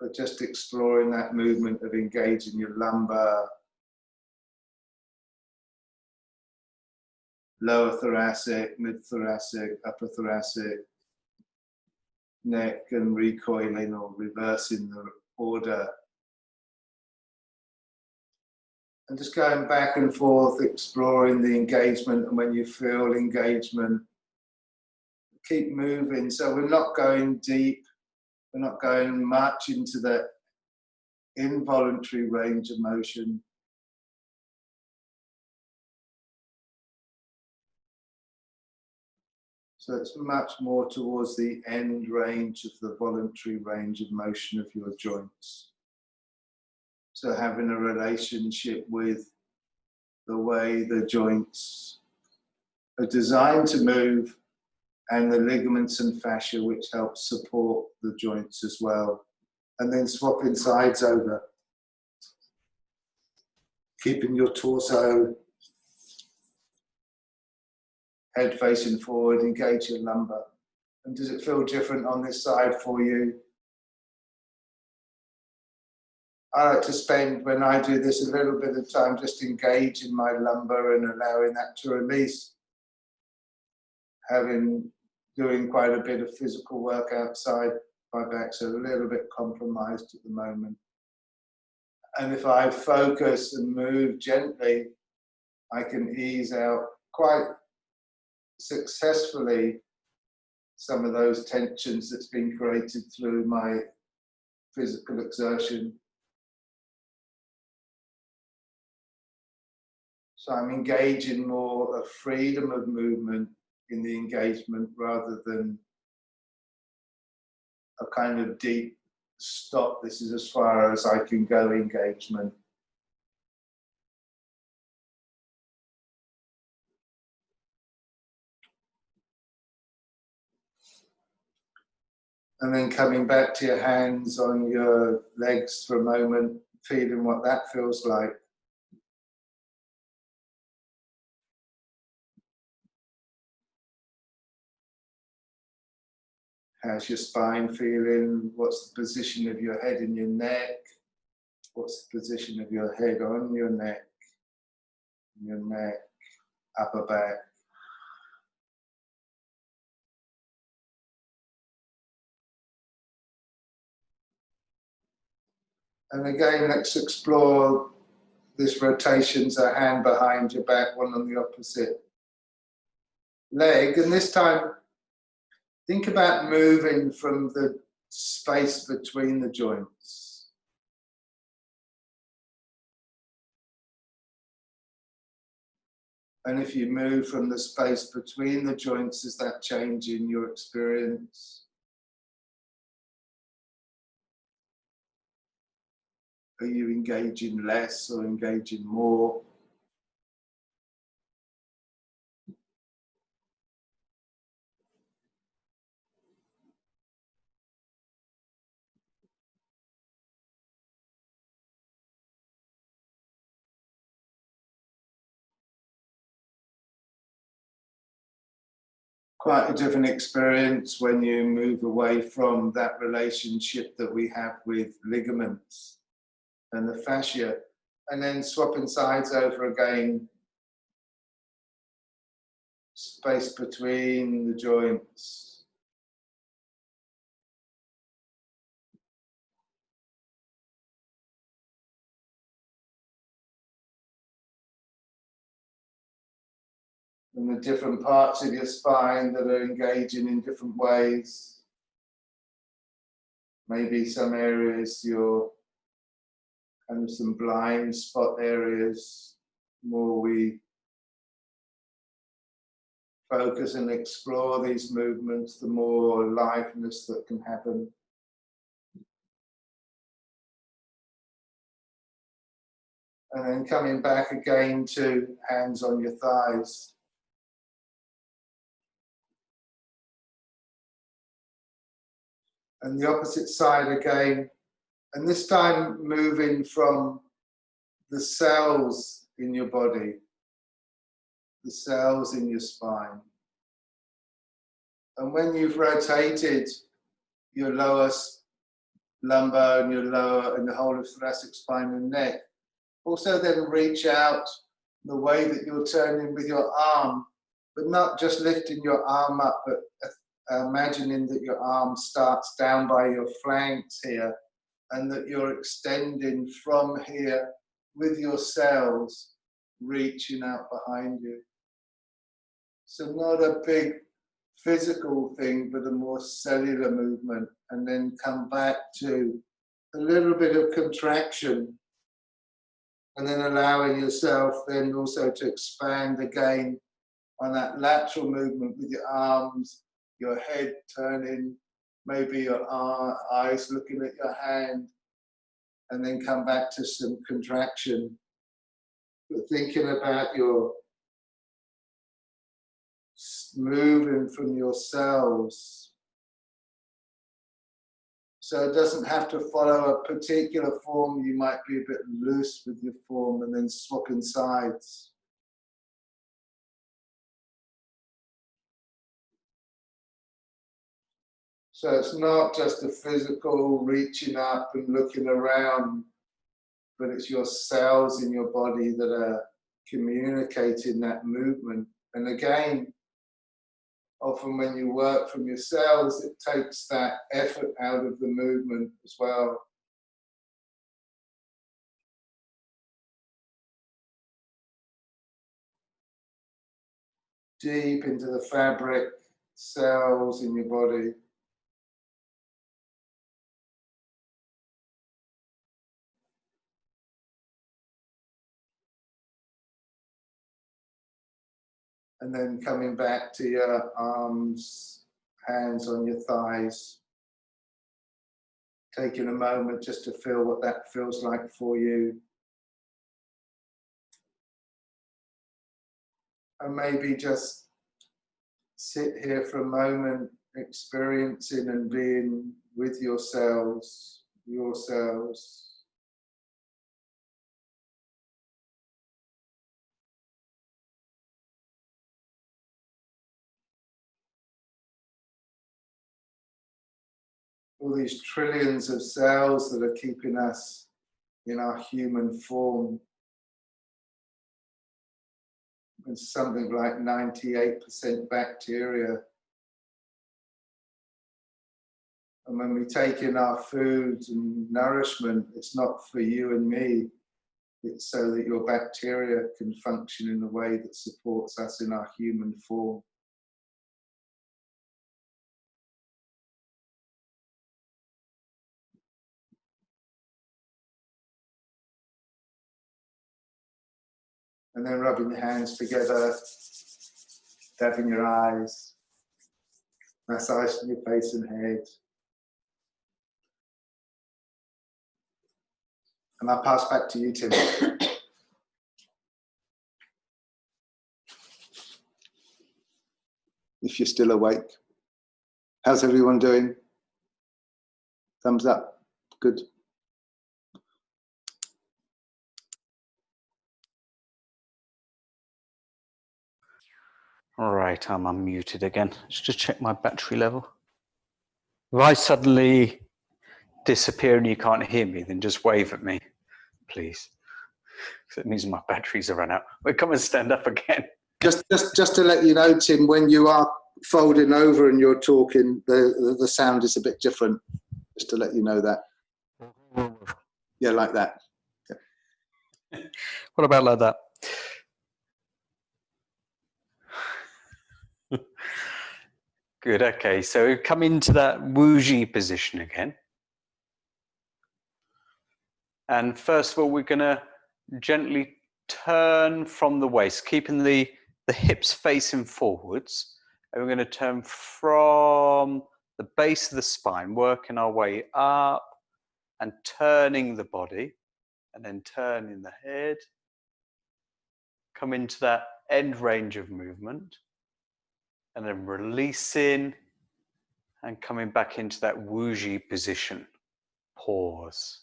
but just exploring that movement of engaging your lumbar, lower thoracic, mid-thoracic, upper thoracic, neck, and recoiling or reversing the order. And just going back and forth, exploring the engagement, and when you feel engagement, keep moving. So we're not going deep, we're not going much into the involuntary range of motion. So it's much more towards the end range of the voluntary range of motion of your joints. So having a relationship with the way the joints are designed to move and the ligaments and fascia which help support the joints as well. And then swapping sides over. Keeping your torso, head facing forward, engage your lumbar. And does it feel different on this side for you? I like to spend, when I do this, a little bit of time just engaging my lumbar and allowing that to release. Doing quite a bit of physical work outside, my back's a little bit compromised at the moment. And if I focus and move gently, I can ease out quite successfully some of those tensions that's been created through my physical exertion. So I'm engaging more of freedom of movement in the engagement rather than a kind of deep stop, this is as far as I can go engagement. And then coming back to your hands on your legs for a moment, feeling what that feels like. How's your spine feeling? What's the position of your head in your neck? What's the position of your head on your neck, upper back? And again, let's explore this rotation, so hand behind your back, one on the opposite leg. And this time, think about moving from the space between the joints. And if you move from the space between the joints, is that changing your experience? Are you engaging less or engaging more? Quite a different experience when you move away from that relationship that we have with ligaments and the fascia, and then swapping sides over again, space between the joints. And the different parts of your spine that are engaging in different ways. Maybe some areas you're kind of some blind spot areas. The more we focus and explore these movements, the more aliveness that can happen. And then coming back again to hands on your thighs. And the opposite side again. And this time moving from the cells in your body, the cells in your spine. And when you've rotated your lower lumbar and your lower and the whole of thoracic spine and neck, also then reach out the way that you're turning with your arm, but not just lifting your arm up, but imagining that your arm starts down by your flanks here and that you're extending from here with your cells reaching out behind you. So not a big physical thing, but a more cellular movement, and then come back to a little bit of contraction, and then allowing yourself then also to expand again on that lateral movement with your arms, your head turning, maybe your eyes looking at your hand, and then come back to some contraction. But thinking about your moving from your cells. So it doesn't have to follow a particular form. You might be a bit loose with your form and then swapping sides. So it's not just a physical reaching up and looking around, but it's your cells in your body that are communicating that movement. And again, often when you work from your cells, it takes that effort out of the movement as well. Deep into the fabric cells in your body. And then coming back to your arms, hands on your thighs. Taking a moment just to feel what that feels like for you. And maybe just sit here for a moment, experiencing and being with yourselves. All these trillions of cells that are keeping us in our human form. And something like 98% bacteria. And when we take in our food and nourishment, it's not for you and me. It's so that your bacteria can function in a way that supports us in our human form. And then rubbing your hands together, dabbing your eyes, massaging your face and head. And I'll pass back to you, Tim. If you're still awake. How's everyone doing? Thumbs up. Good. All right, I'm unmuted again. Let's just check my battery level. If I suddenly disappear and you can't hear me, then just wave at me, please. Because it means my batteries are run out. We'll come and stand up again. Just to let you know, Tim, when you are folding over and you're talking, the sound is a bit different. Just to let you know that. Yeah, like that. Yeah. What about like that? Good, okay. So come into that Wuji position again. And first of all, we're going to gently turn from the waist, keeping the hips facing forwards. And we're going to turn from the base of the spine, working our way up and turning the body, and then turning the head. Come into that end range of movement, and then releasing and coming back into that Wuji position. Pause.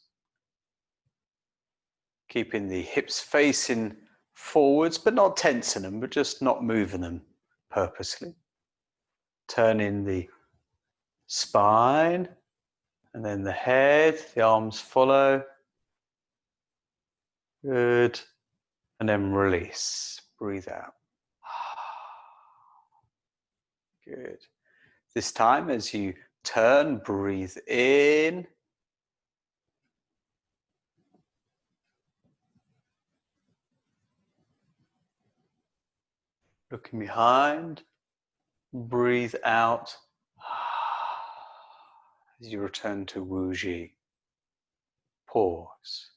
Keeping the hips facing forwards, but not tensing them, but just not moving them purposely. Turning the spine, and then the head, the arms follow. Good. And then release. Breathe out. Good. This time, as you turn, breathe in. Looking behind. Breathe out as you return to Wuji. Pause.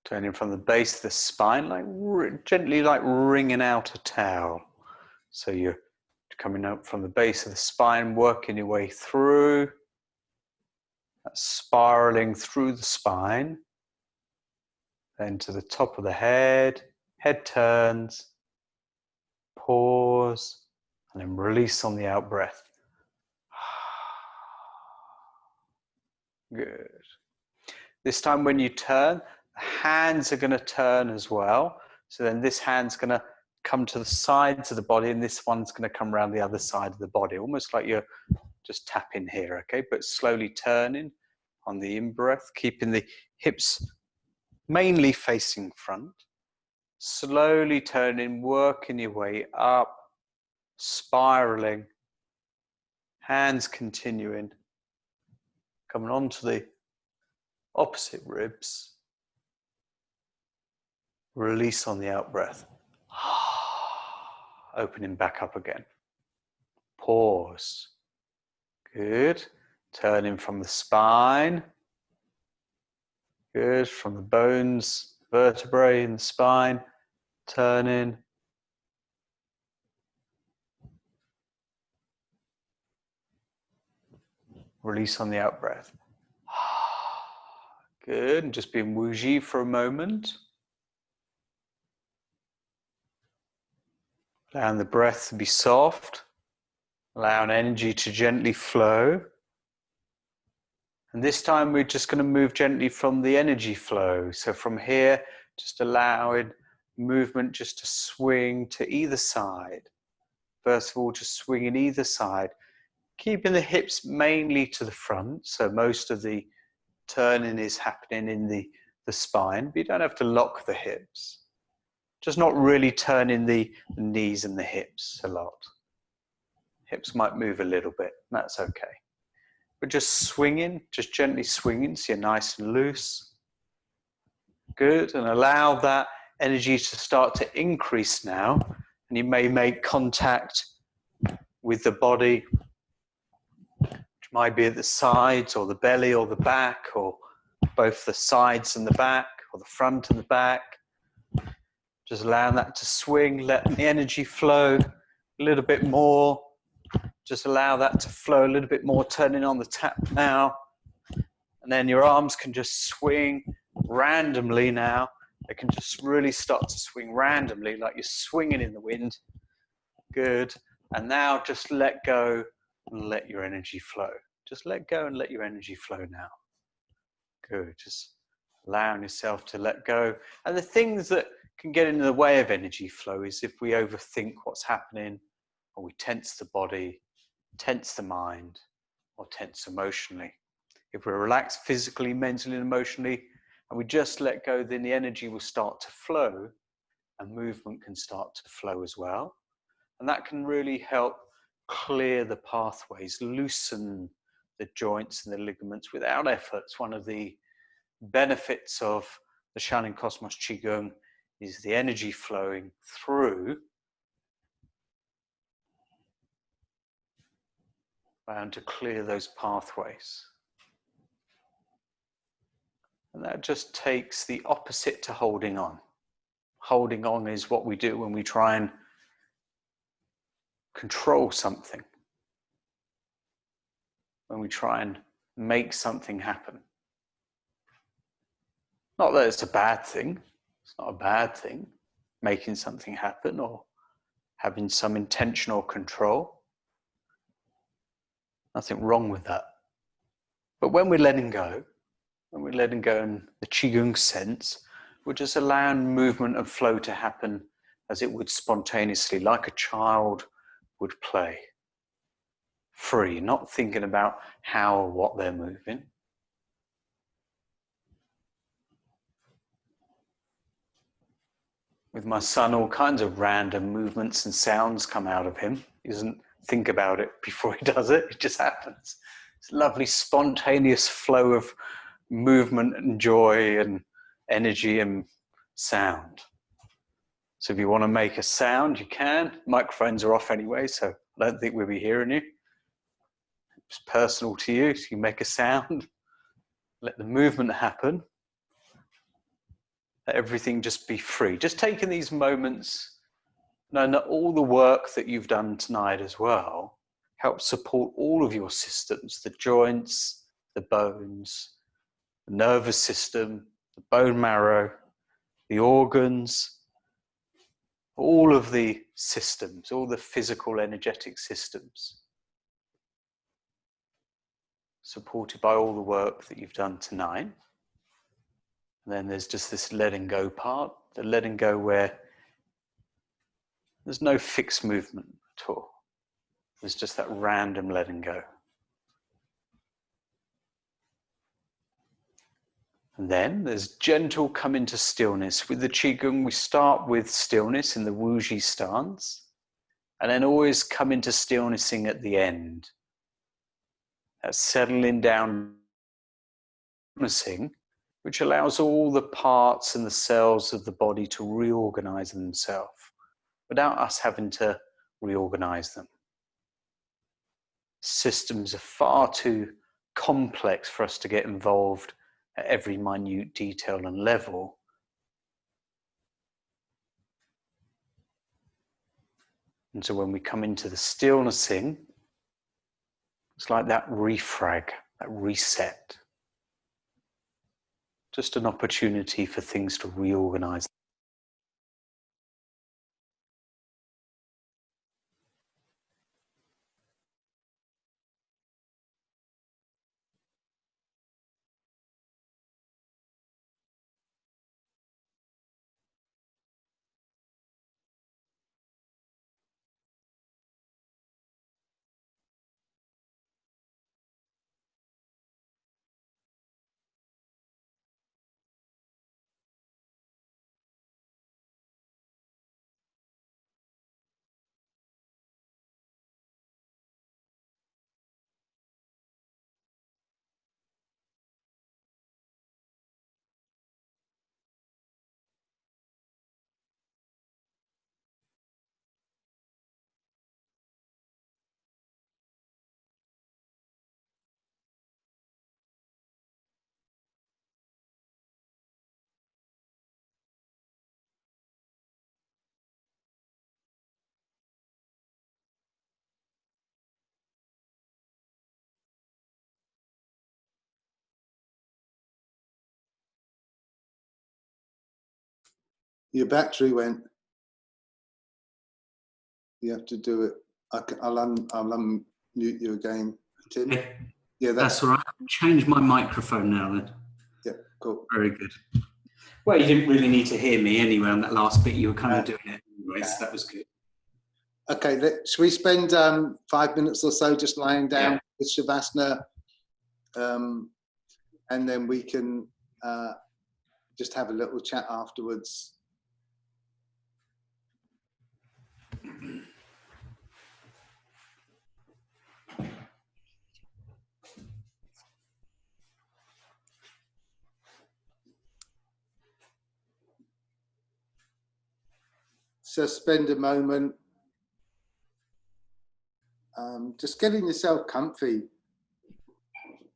Turning from the base of the spine, like gently like wringing out a towel. So you're coming up from the base of the spine, working your way through. That's spiraling through the spine. Then to the top of the head. Head turns. Pause. And then release on the out breath. Good. This time when you turn, the hands are going to turn as well. So then this hand's going to come to the sides of the body, and this one's going to come around the other side of the body, almost like you're just tapping here, okay? But slowly turning on the in-breath, keeping the hips mainly facing front. Slowly turning, working your way up, spiraling, hands continuing, coming onto the opposite ribs. Release on the out breath. Opening back up again. Pause. Good. Turning from the spine. Good. From the bones, vertebrae in the spine. Turning. Release on the out breath. Good. And just being Wuji for a moment. Allowing the breath to be soft. Allowing energy to gently flow. And this time we're just going to move gently from the energy flow. So from here, just allowing movement just to swing to either side. First of all, just swinging either side. Keeping the hips mainly to the front. So most of the turning is happening in the spine. But you don't have to lock the hips. Just not really turning the knees and the hips a lot. Hips might move a little bit. That's okay. But just swinging, just gently swinging so you're nice and loose. Good. And allow that energy to start to increase now. And you may make contact with the body, which might be at the sides or the belly or the back, or both the sides and the back, or the front and the back. Just allowing that to swing, letting the energy flow a little bit more. Just allow that to flow a little bit more, turning on the tap now. And And then your arms can just swing randomly now. They can just really start to swing randomly, like you're swinging in the wind. Good. And now just let go and let your energy flow. Just let go and let your energy flow now. Good. Just allowing yourself to let go. And the things that can get in the way of energy flow is if we overthink what's happening, or we tense the body, tense the mind, or tense emotionally. If we're relaxed physically, mentally, and emotionally, and we just let go, then the energy will start to flow and movement can start to flow as well. And that can really help clear the pathways, loosen the joints and the ligaments without effort. It's one of the benefits of the Shaolin Cosmos Qi Gong is the energy flowing through and to clear those pathways. And that just takes the opposite to holding on. Holding on is what we do when we try and control something, when we try and make something happen. Not that it's a bad thing. It's not a bad thing, making something happen or having some intentional control. Nothing wrong with that. But when we're letting go in the Qigong sense, we're just allowing movement and flow to happen as it would spontaneously, like a child would play. Free, not thinking about how or what they're moving. With my son, all kinds of random movements and sounds come out of him. He doesn't think about it before he does it. It just happens. It's a lovely spontaneous flow of movement and joy and energy and sound. So if you want to make a sound, you can. Microphones are off anyway, so I don't think we'll be hearing you. It's personal to you, so you make a sound. Let the movement happen. Let everything just be free. Just taking these moments, knowing that all the work that you've done tonight as well helps support all of your systems, the joints, the bones, the nervous system, the bone marrow, the organs, all of the systems, all the physical energetic systems, supported by all the work that you've done tonight. And then there's just this letting go part, the letting go where there's no fixed movement at all. There's just that random letting go. And then there's gentle come into stillness. With the Qigong, we start with stillness in the Wuji stance, and then always come into stillnessing at the end. That's settling down, which allows all the parts and the cells of the body to reorganize themselves without us having to reorganize them. Systems are far too complex for us to get involved at every minute detail and level. And so when we come into the stillnessing, it's like that refrag, that reset. Just an opportunity for things to reorganize. Your battery went. You have to do it. I'll unmute you again, Tim. Okay. Yeah, That's all right. Change my microphone now then. Yeah, cool. Very good. Well, you didn't really need to hear me anyway on that last bit. You were kind of doing it anyway, so that was good. Okay, should we spend 5 minutes or so just lying down with Shavasana, and then we can just have a little chat afterwards. So spend a moment just getting yourself comfy,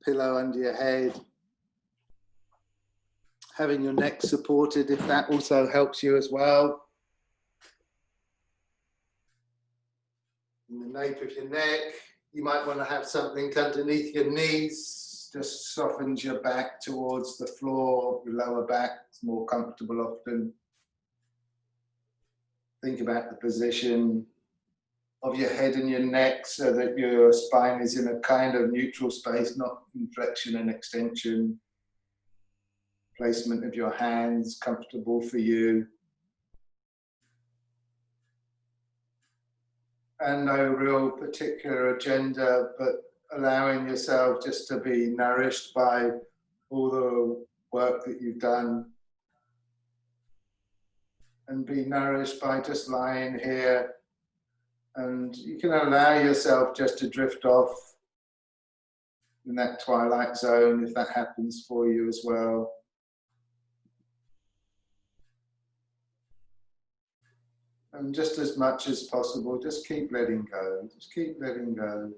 pillow under your head, having your neck supported if that also helps you as well. In the nape of your neck, you might want to have something underneath your knees, just softens your back towards the floor, your lower back, it's more comfortable often. Think about the position of your head and your neck so that your spine is in a kind of neutral space, not in flexion and extension. Placement of your hands, comfortable for you. And no real particular agenda, but allowing yourself just to be nourished by all the work that you've done. And be nourished by just lying here. And you can allow yourself just to drift off in that twilight zone if that happens for you as well. And just as much as possible, just keep letting go. Just keep letting go.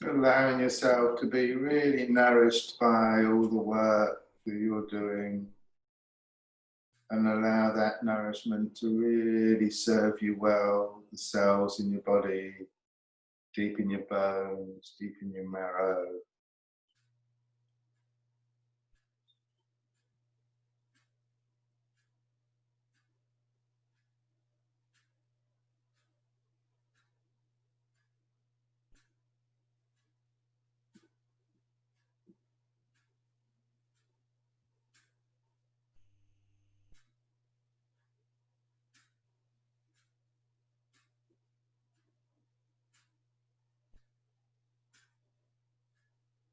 Allowing yourself to be really nourished by all the work that you're doing, and allow that nourishment to really serve you well, the cells in your body, deep in your bones, deep in your marrow.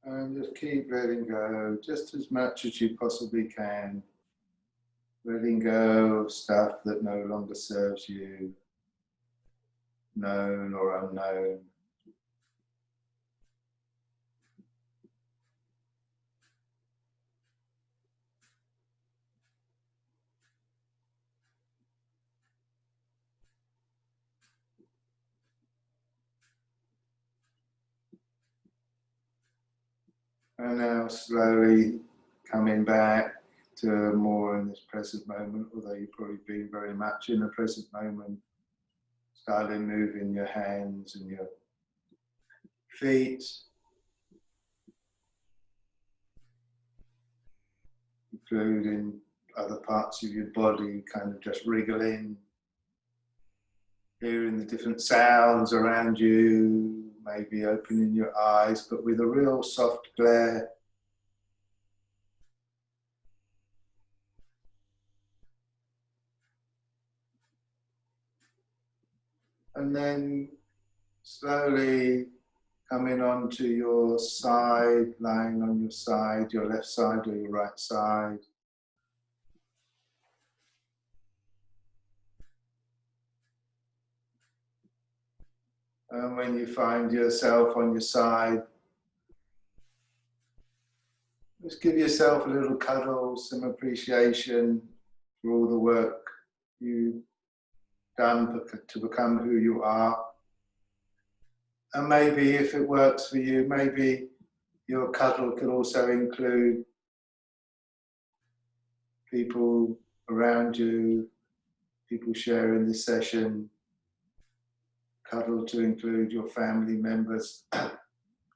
And just keep letting go, just as much as you possibly can. Letting go of stuff that no longer serves you, known or unknown. And now slowly coming back more in this present moment, although you've probably been very much in the present moment. Starting moving your hands and your feet, including other parts of your body, kind of just wriggling, hearing the different sounds around you, maybe opening your eyes, but with a real soft glare. And then slowly coming onto your side, lying on your side, your left side or your right side. And when you find yourself on your side, just give yourself a little cuddle, some appreciation for all the work you've done to become who you are. And maybe if it works for you, maybe your cuddle could also include people around you, people sharing this session. Cuddle to include your family members,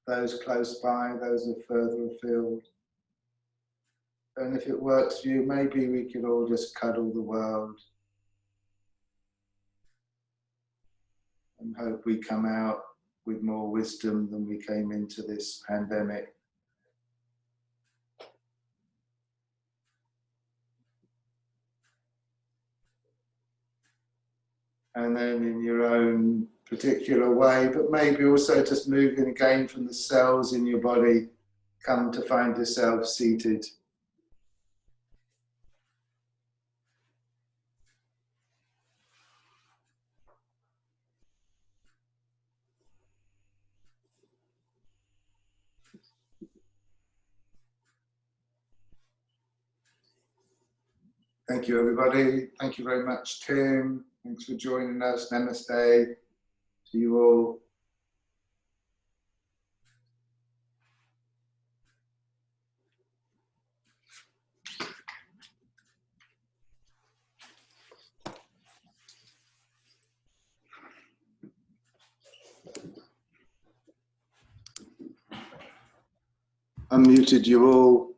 those close by, those are further afield. And if it works for you, maybe we could all just cuddle the world and hope we come out with more wisdom than we came into this pandemic. And then in your own particular way, but maybe also just moving again from the cells in your body, come to find yourself seated. Thank you, everybody. Thank you very much, Tim. Thanks for joining us. Namaste to you all. Unmuted you all.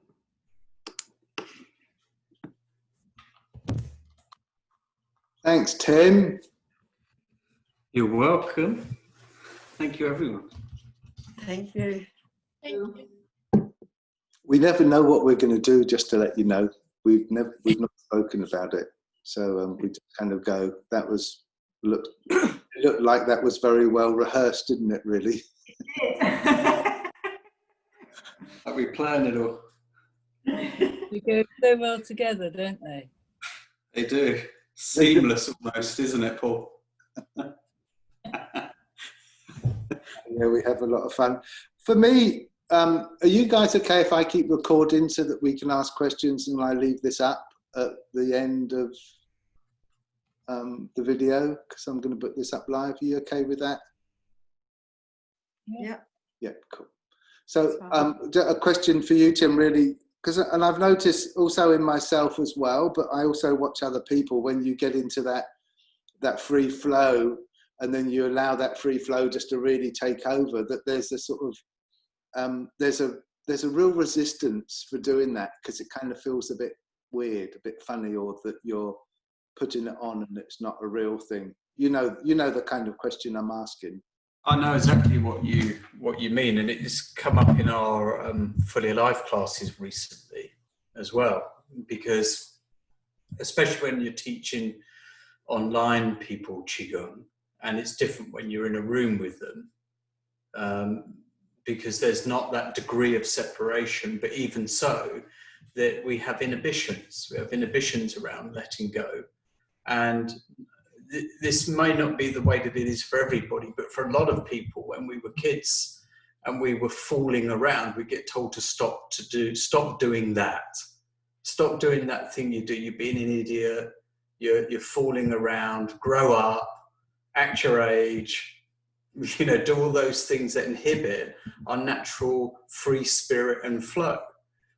Thanks, Tim. You're welcome. Thank you, everyone. Thank you. Thank you. We never know what we're going to do, just to let you know. We've not spoken about it. So we just kind of go, that was, it looked like that was very well rehearsed, didn't it, really? Like we planned it all. We go so well together, don't they? They do. Seamless almost, isn't it, Paul? Yeah, we have a lot of fun. For me, are you guys okay if I keep recording so that we can ask questions and I leave this up at the end of the video? Because I'm going to put this up live. Are you okay with that? Yeah. Yeah, cool. So a question for you, Tim, really, and I've noticed also in myself as well, but I also watch other people when you get into that free flow and then you allow that free flow just to really take over, that there's a sort of, there's a real resistance for doing that because it kind of feels a bit weird, a bit funny, or that you're putting it on and it's not a real thing. You know the kind of question I'm asking. I know exactly what you mean, and it's come up in our Fully Alive classes recently as well, because especially when you're teaching online people Qi Gong, and it's different when you're in a room with them, because there's not that degree of separation, but even so, that we have inhibitions. We have inhibitions around letting go, and this may not be the way that it is for everybody, but for a lot of people, when we were kids and we were fooling around, we get told to stop doing that. Stop doing that thing you do. You're being an idiot. You're fooling around. Grow up. Act your age. Do all those things that inhibit our natural free spirit and flow.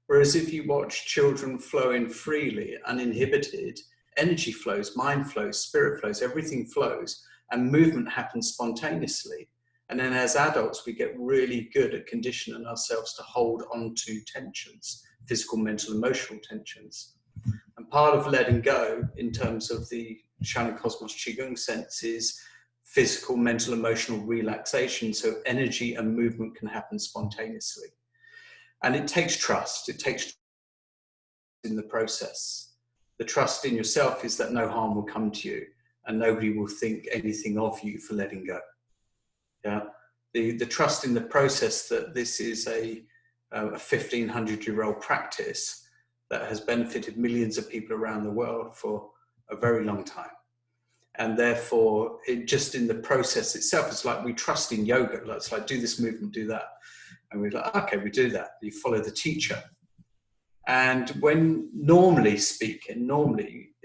Whereas if you watch children flowing freely, uninhibited, energy flows, mind flows, spirit flows, everything flows, and movement happens spontaneously. And then as adults, we get really good at conditioning ourselves to hold on to tensions, physical, mental, emotional tensions. And part of letting go, in terms of the Shannon Cosmos Qi Gong sense, is physical, mental, emotional relaxation, so energy and movement can happen spontaneously. And it takes trust. It takes trust in the process. The trust in yourself is that no harm will come to you and nobody will think anything of you for letting go. Yeah, the trust in the process that this is a 1,500-year-old practice that has benefited millions of people around the world for a very long time. And therefore, just in the process itself, it's like we trust in yoga. It's like, do this movement, do that. And we're like, okay, we do that. You follow the teacher. And when normally speaking,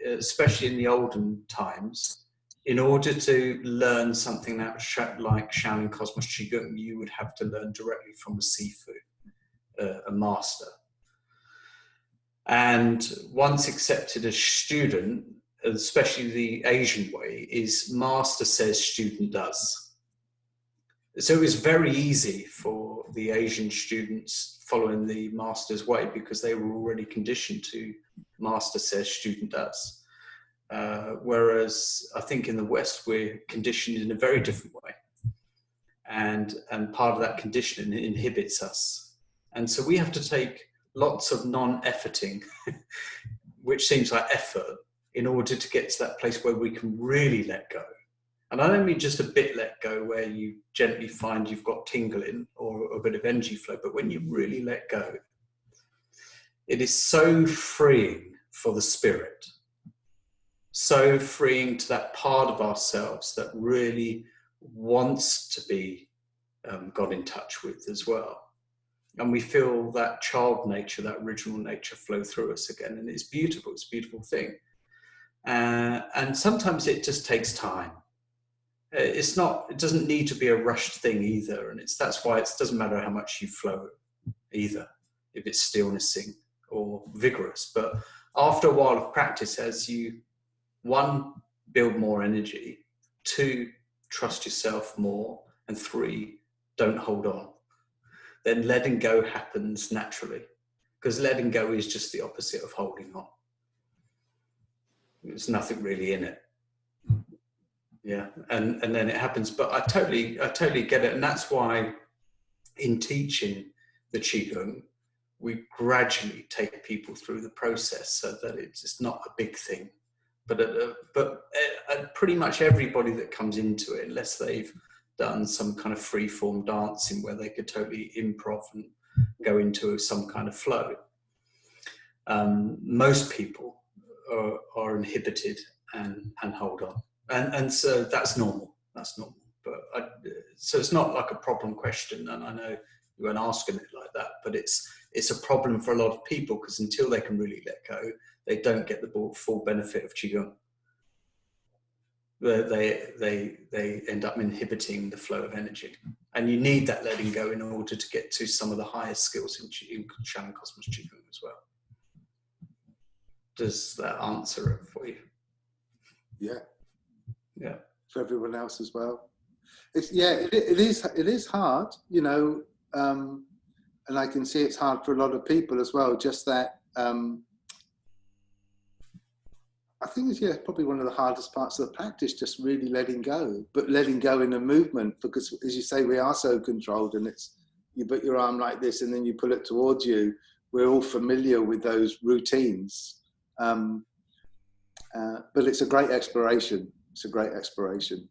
especially in the olden times, in order to learn something like Shaolin Cosmos Qigong, you would have to learn directly from a Sifu, a master. And once accepted as student, especially the Asian way, is master says, student does. So it was very easy for the Asian students following the master's way because they were already conditioned to master says, student does. Whereas I think in the West, we're conditioned in a very different way. And part of that conditioning inhibits us. And so we have to take lots of non-efforting, which seems like effort, in order to get to that place where we can really let go. And I don't mean just a bit let go where you gently find you've got tingling or a bit of energy flow, but when you really let go, it is so freeing for the spirit, so freeing to that part of ourselves that really wants to be got in touch with as well. And we feel that child nature, that original nature flow through us again. And it's beautiful, it's a beautiful thing. And sometimes it just takes time. It doesn't need to be a rushed thing either. And that's why it doesn't matter how much you flow either, if it's stillnessing or vigorous. But after a while of practice, as you, 1, build more energy, 2, trust yourself more, and 3, don't hold on, then letting go happens naturally, because letting go is just the opposite of holding on. There's nothing really in it. Yeah, and then it happens. But I totally get it, and that's why in teaching the Qigong, we gradually take people through the process so that it's not a big thing. But pretty much everybody that comes into it, unless they've done some kind of free form dancing where they could totally improv and go into some kind of flow, most people are inhibited and hold on. And so that's normal. That's normal. But so it's not like a problem question, and I know you weren't asking it like that, but it's a problem for a lot of people because until they can really let go, they don't get the full benefit of Qigong. They end up inhibiting the flow of energy, and you need that letting go in order to get to some of the highest skills in Shannon Cosmos Qigong as well. Does that answer it for you? Yeah. Yeah. For everyone else as well. It is hard, you know, and I can see it's hard for a lot of people as well. Just that I think it's probably one of the hardest parts of the practice, just really letting go, but letting go in a movement, because as you say, we are so controlled, and it's you put your arm like this and then you pull it towards you. We're all familiar with those routines, but it's a great exploration. It's a great exploration.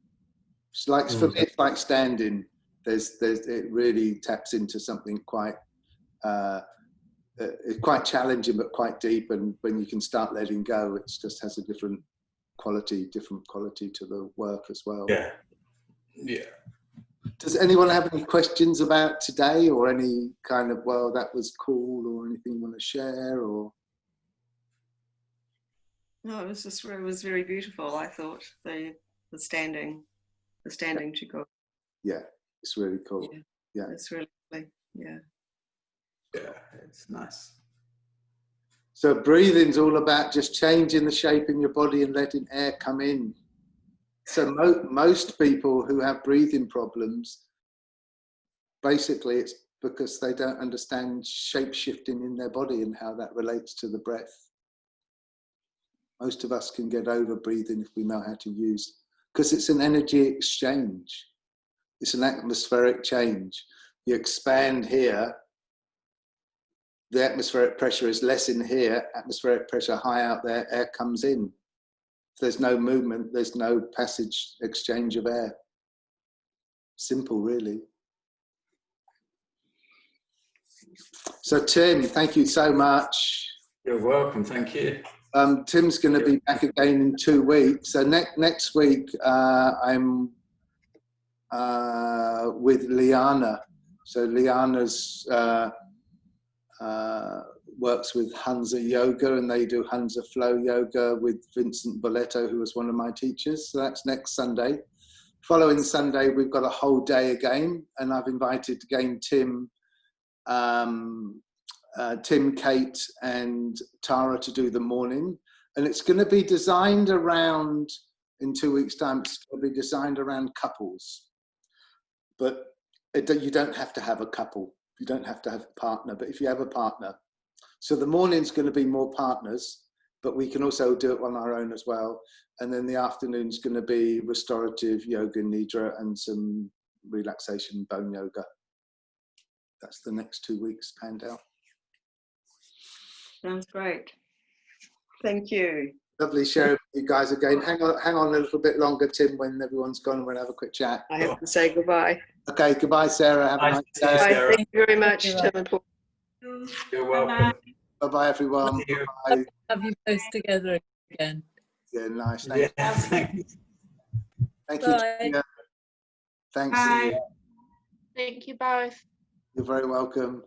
It's like for me, it's like standing. It really taps into something quite challenging, but quite deep. And when you can start letting go, it just has a different quality to the work as well. Yeah. Yeah. Does anyone have any questions about today, or any kind of, well, that was cool, or anything you want to share? Or No, it was very beautiful. I thought the standing Qigong. yeah, it's really cool. Yeah, It's really, yeah. Yeah, it's nice. So breathing's all about just changing the shape in your body and letting air come in. So most people who have breathing problems, basically it's because they don't understand shape shifting in their body and how that relates to the breath. Most of us can get over breathing if we know how to use, because it's an energy exchange. It's an atmospheric change. You expand here, the atmospheric pressure is less in here, atmospheric pressure high out there, air comes in. If there's no movement, there's no passage, exchange of air. Simple, really. So Tim, thank you so much. You're welcome, thank you. Tim's going to be back again in 2 weeks. So next week, I'm with Liana. So Liana's works with Hansa Yoga, and they do Hansa Flow Yoga with Vincent Boletto, who was one of my teachers. So that's next Sunday. Following Sunday, we've got a whole day again, and I've invited again Tim, Kate, and Tara to do the morning. And it's going to be designed around, in 2 weeks' time, it's going to be designed around couples. But you don't have to have a couple. You don't have to have a partner. But if you have a partner, so the morning's going to be more partners, but we can also do it on our own as well. And then the afternoon's going to be restorative yoga, nidra, and some relaxation bone yoga. That's the next 2 weeks panned out. Sounds great. Thank you. Lovely sharing with you guys again. Hang on a little bit longer, Tim, when everyone's gone, and we'll have a quick chat. I have to say goodbye. Okay, goodbye, Sarah. Have a nice day. Bye. Sarah. Thank you very much, Tim and Paul. You're welcome. Bye-bye, everyone. Thank you. Bye. Have you both together again? Yeah, nice. Yeah, Thank you. Thank you. Bye. Tina. Thanks. Bye. Thank you both. You're very welcome.